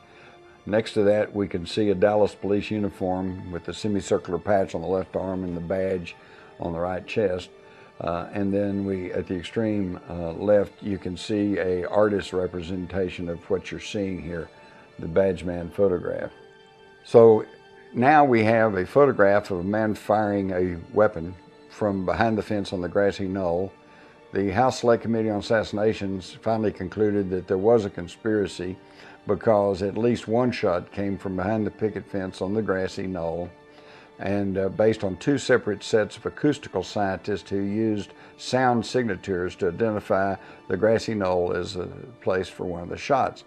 Next to that, we can see a Dallas police uniform with the semicircular patch on the left arm and the badge on the right chest. And then at the extreme left, you can see a artist's representation of what you're seeing here, the Badge Man photograph. So now we have a photograph of a man firing a weapon from behind the fence on the grassy knoll. The House Select Committee on Assassinations finally concluded that there was a conspiracy because at least one shot came from behind the picket fence on the grassy knoll, and based on two separate sets of acoustical scientists who used sound signatures to identify the grassy knoll as a place for one of the shots.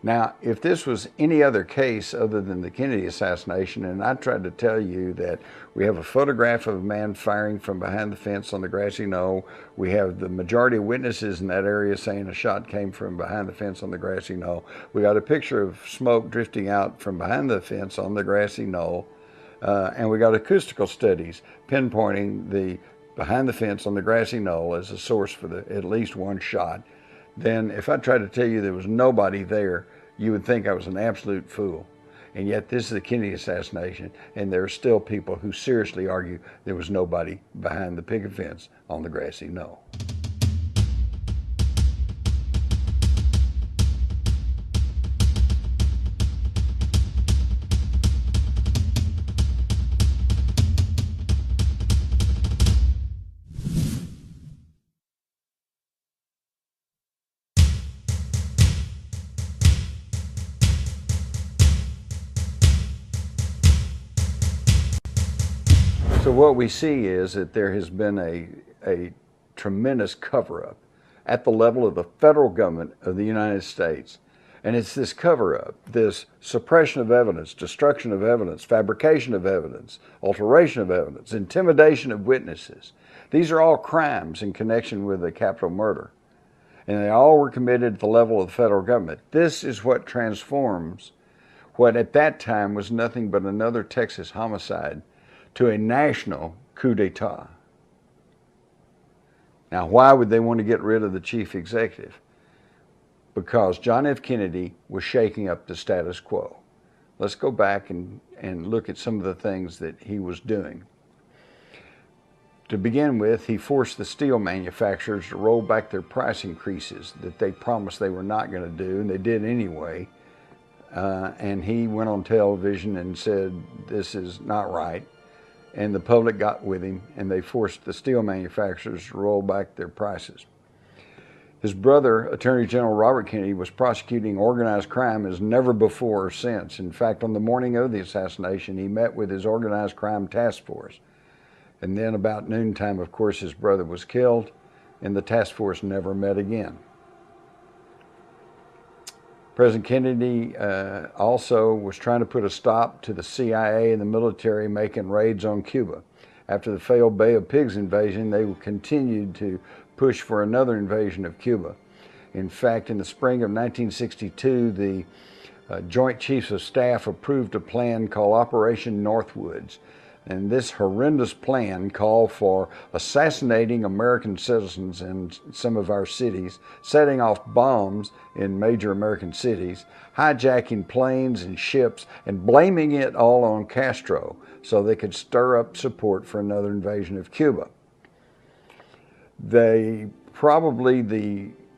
Now, if this was any other case other than the Kennedy assassination, and I tried to tell you that we have a photograph of a man firing from behind the fence on the grassy knoll, we have the majority of witnesses in that area saying a shot came from behind the fence on the grassy knoll, we got a picture of smoke drifting out from behind the fence on the grassy knoll, and we got acoustical studies pinpointing the behind the fence on the grassy knoll as a source for at least one shot, then if I tried to tell you there was nobody there, you would think I was an absolute fool. And yet this is the Kennedy assassination, and there are still people who seriously argue there was nobody behind the picket fence on the grassy knoll. So what we see is that there has been a tremendous cover-up at the level of the federal government of the United States. And it's this cover-up, this suppression of evidence, destruction of evidence, fabrication of evidence, alteration of evidence, intimidation of witnesses. These are all crimes in connection with the Capitol murder. And they all were committed at the level of the federal government. This is what transforms what at that time was nothing but another Texas homicide to a national coup d'etat. Now, why would they want to get rid of the chief executive? Because John F. Kennedy was shaking up the status quo. Let's go back and look at some of the things that he was doing. To begin with, he forced the steel manufacturers to roll back their price increases that they promised they were not going to do, and they did anyway. And he went on television and said, this is not right. And the public got with him, and they forced the steel manufacturers to roll back their prices. His brother, Attorney General Robert Kennedy, was prosecuting organized crime as never before or since. In fact, on the morning of the assassination, he met with his organized crime task force. And then about noontime, of course, his brother was killed, and the task force never met again. President Kennedy also was trying to put a stop to the CIA and the military making raids on Cuba. After the failed Bay of Pigs invasion, they continued to push for another invasion of Cuba. In fact, in the spring of 1962, the Joint Chiefs of Staff approved a plan called Operation Northwoods. And this horrendous plan called for assassinating American citizens in some of our cities, setting off bombs in major American cities, hijacking planes and ships, and blaming it all on Castro so they could stir up support for another invasion of Cuba.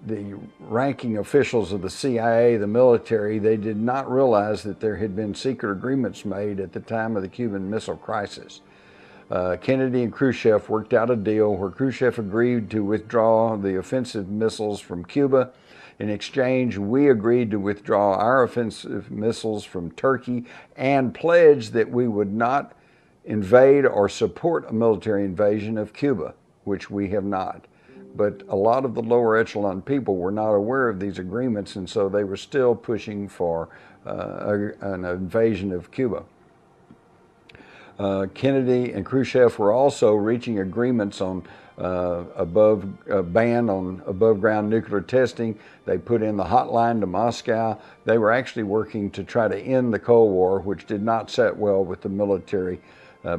The ranking officials of the CIA, the military, they did not realize that there had been secret agreements made at the time of the Cuban Missile Crisis. Kennedy and Khrushchev worked out a deal where Khrushchev agreed to withdraw the offensive missiles from Cuba. In exchange, we agreed to withdraw our offensive missiles from Turkey and pledged that we would not invade or support a military invasion of Cuba, which we have not. But a lot of the lower echelon people were not aware of these agreements, and so they were still pushing for an invasion of Cuba. Kennedy and Khrushchev were also reaching agreements on ban on above-ground nuclear testing. They put in the hotline to Moscow. They were actually working to try to end the Cold War, which did not set well with the military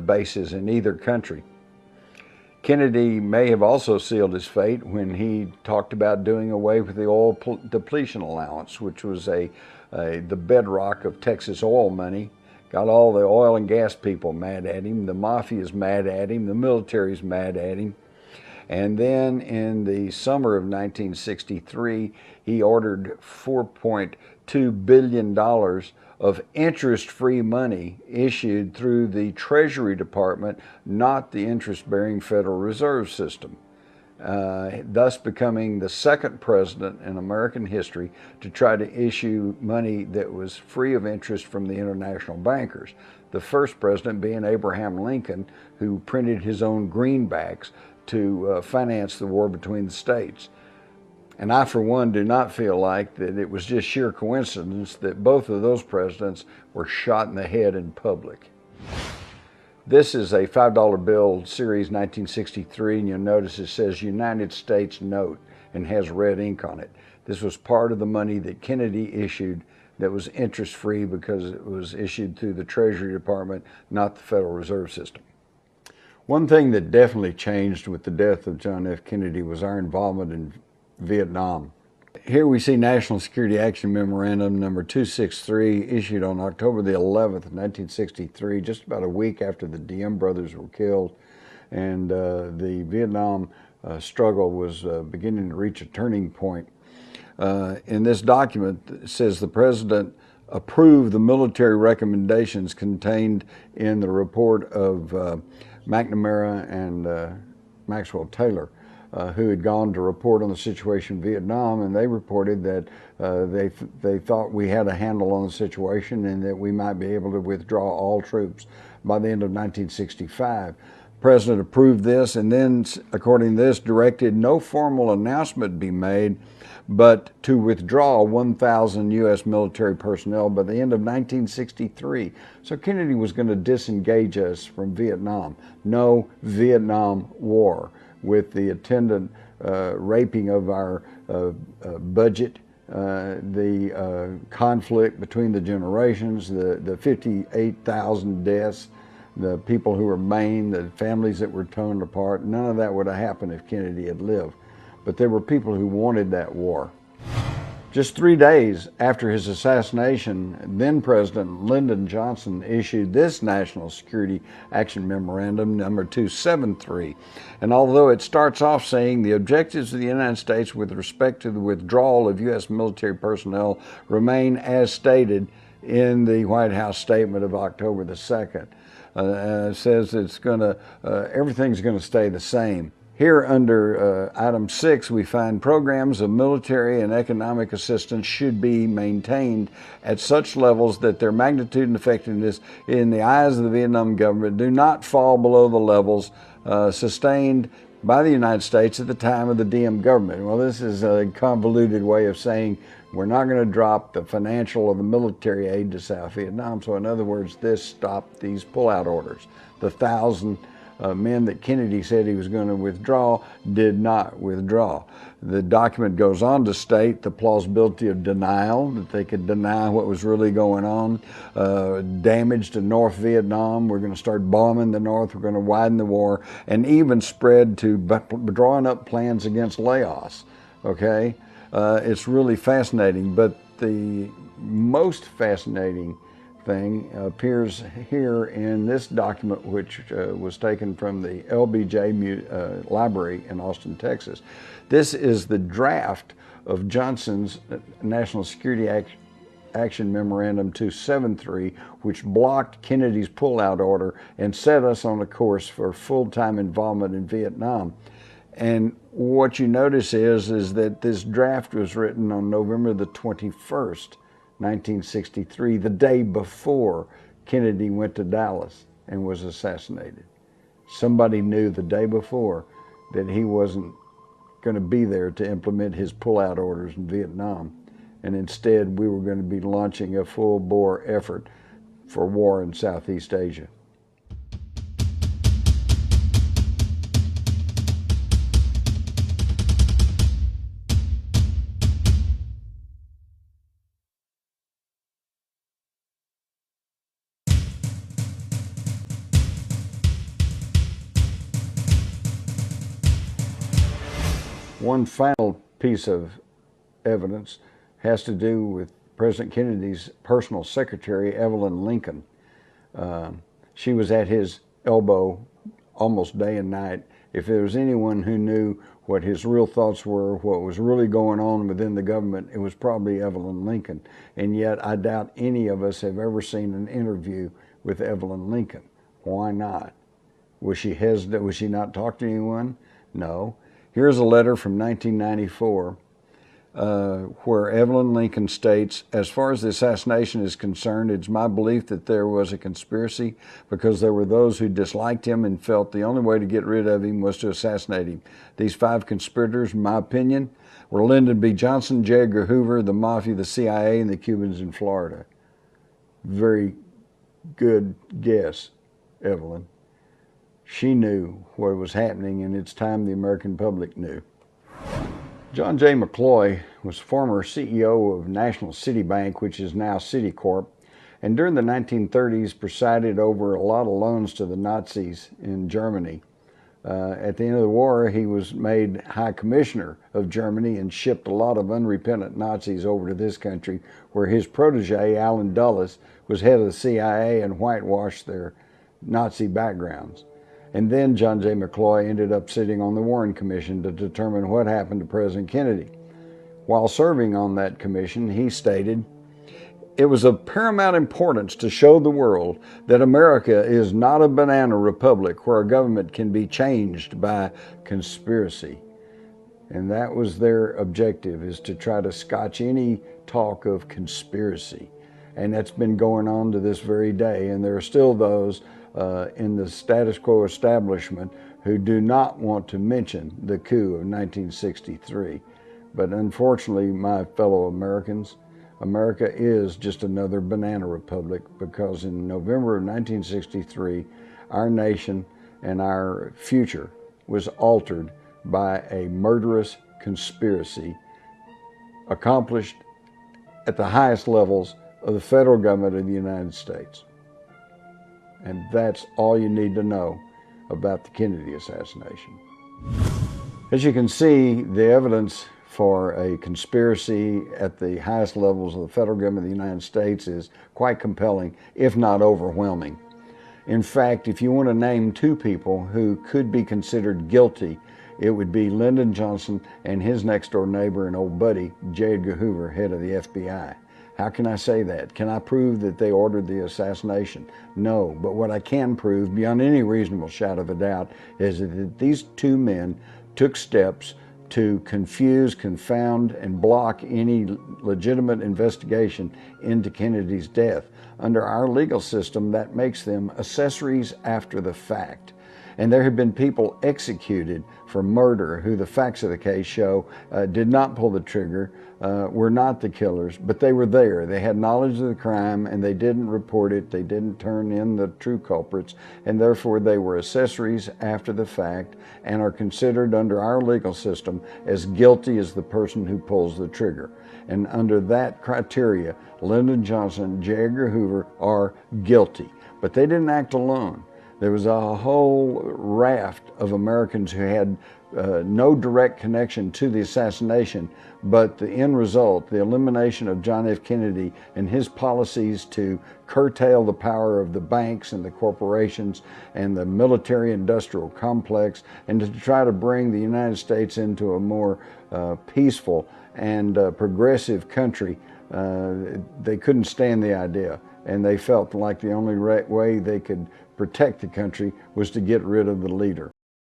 bases in either country. Kennedy may have also sealed his fate when he talked about doing away with the oil depletion allowance, which was the bedrock of Texas oil money. Got all the oil and gas people mad at him. The mafia's mad at him. The military's mad at him. And then in the summer of 1963, he ordered $4.2 billion of interest-free money issued through the Treasury Department, not the interest-bearing Federal Reserve System, thus becoming the second president in American history to try to issue money that was free of interest from the international bankers. The first president being Abraham Lincoln, who printed his own greenbacks to finance the war between the states. And I, for one, do not feel like that it was just sheer coincidence that both of those presidents were shot in the head in public. This is a $5 bill, series 1963, and you'll notice it says United States Note and has red ink on it. This was part of the money that Kennedy issued that was interest-free because it was issued through the Treasury Department, not the Federal Reserve System. One thing that definitely changed with the death of John F. Kennedy was our involvement in Vietnam. Here we see National Security Action Memorandum number 263, issued on October the 11th, 1963, just about a week after the Diem brothers were killed, and the Vietnam struggle was beginning to reach a turning point. In this document, it says the President approved the military recommendations contained in the report of McNamara and Maxwell Taylor, who had gone to report on the situation in Vietnam, and they reported that they thought we had a handle on the situation and that we might be able to withdraw all troops by the end of 1965. The President approved this, and then, according to this, directed no formal announcement be made, but to withdraw 1,000 U.S. military personnel by the end of 1963. So Kennedy was going to disengage us from Vietnam. No Vietnam War, with the attendant raping of our budget, the conflict between the generations, the 58,000 deaths, the people who were maimed, the families that were torn apart. None of that would have happened if Kennedy had lived. But there were people who wanted that war. Just 3 days after his assassination, then President Lyndon Johnson issued this National Security Action Memorandum number 273. And although it starts off saying the objectives of the United States with respect to the withdrawal of U.S. military personnel remain as stated in the White House statement of October the 2nd. It says it's everything's going to stay the same. Here under item 6, we find programs of military and economic assistance should be maintained at such levels that their magnitude and effectiveness in the eyes of the Vietnam government do not fall below the levels sustained by the United States at the time of the Diem government. Well, this is a convoluted way of saying we're not going to drop the financial or the military aid to South Vietnam. So in other words, this stopped these pullout orders. The 1,000 men that Kennedy said he was going to withdraw did not withdraw. The document goes on to state the plausibility of denial, that they could deny what was really going on, damage to North Vietnam, we're going to start bombing the North, we're going to widen the war, and even spread to drawing up plans against Laos. Okay? It's really fascinating, but the most fascinating thing appears here in this document, which was taken from the LBJ Library in Austin, Texas. This is the draft of Johnson's National Security Action Memorandum 273, which blocked Kennedy's pullout order and set us on a course for full-time involvement in Vietnam. And what you notice is that this draft was written on November the 21st, 1963, the day before Kennedy went to Dallas and was assassinated. Somebody knew the day before that he wasn't going to be there to implement his pullout orders in Vietnam, and instead we were going to be launching a full-bore effort for war in Southeast Asia. One final piece of evidence has to do with President Kennedy's personal secretary, Evelyn Lincoln. She was at his elbow almost day and night. If there was anyone who knew what his real thoughts were, what was really going on within the government, it was probably Evelyn Lincoln. And yet I doubt any of us have ever seen an interview with Evelyn Lincoln. Why not? Was she hesitant? Was she not talk to anyone? No. Here's a letter from 1994 where Evelyn Lincoln states, "As far as the assassination is concerned, it's my belief that there was a conspiracy because there were those who disliked him and felt the only way to get rid of him was to assassinate him. These 5 conspirators, in my opinion, were Lyndon B. Johnson, J. Edgar Hoover, the Mafia, the CIA, and the Cubans in Florida." Very good guess, Evelyn. She knew what was happening, and it's time the American public knew. John J. McCloy was former CEO of National City Bank, which is now Citicorp, and during the 1930s presided over a lot of loans to the Nazis in Germany. At the end of the war, he was made High Commissioner of Germany and shipped a lot of unrepentant Nazis over to this country, where his protege, Allen Dulles, was head of the CIA and whitewashed their Nazi backgrounds. And then John J. McCloy ended up sitting on the Warren Commission to determine what happened to President Kennedy. While serving on that commission, he stated, "It was of paramount importance to show the world that America is not a banana republic where a government can be changed by conspiracy." And that was their objective, is to try to scotch any talk of conspiracy. And that's been going on to this very day. And there are still those in the status quo establishment who do not want to mention the coup of 1963. But unfortunately, my fellow Americans, America is just another banana republic, because in November of 1963, our nation and our future was altered by a murderous conspiracy accomplished at the highest levels of the federal government of the United States. And that's all you need to know about the Kennedy assassination. As you can see, the evidence for a conspiracy at the highest levels of the federal government of the United States is quite compelling, if not overwhelming. In fact, if you want to name two people who could be considered guilty, it would be Lyndon Johnson and his next-door neighbor and old buddy, J. Edgar Hoover, head of the FBI. How can I say that? Can I prove that they ordered the assassination? No, but what I can prove, beyond any reasonable shadow of a doubt, is that these two men took steps to confuse, confound, and block any legitimate investigation into Kennedy's death. Under our legal system, that makes them accessories after the fact. And there have been people executed for murder who the facts of the case show did not pull the trigger, were not the killers, but they were there. They had knowledge of the crime and they didn't report it. They didn't turn in the true culprits, and therefore they were accessories after the fact and are considered under our legal system as guilty as the person who pulls the trigger. And under that criteria, Lyndon Johnson and J. Edgar Hoover are guilty. But they didn't act alone. There was a whole raft of Americans who had no direct connection to the assassination, but the end result, the elimination of John F. Kennedy and his policies to curtail the power of the banks and the corporations and the military-industrial complex, and to try to bring the United States into a more peaceful and progressive country, they couldn't stand the idea. And they felt like the only way they could protect the country was to get rid of the leader.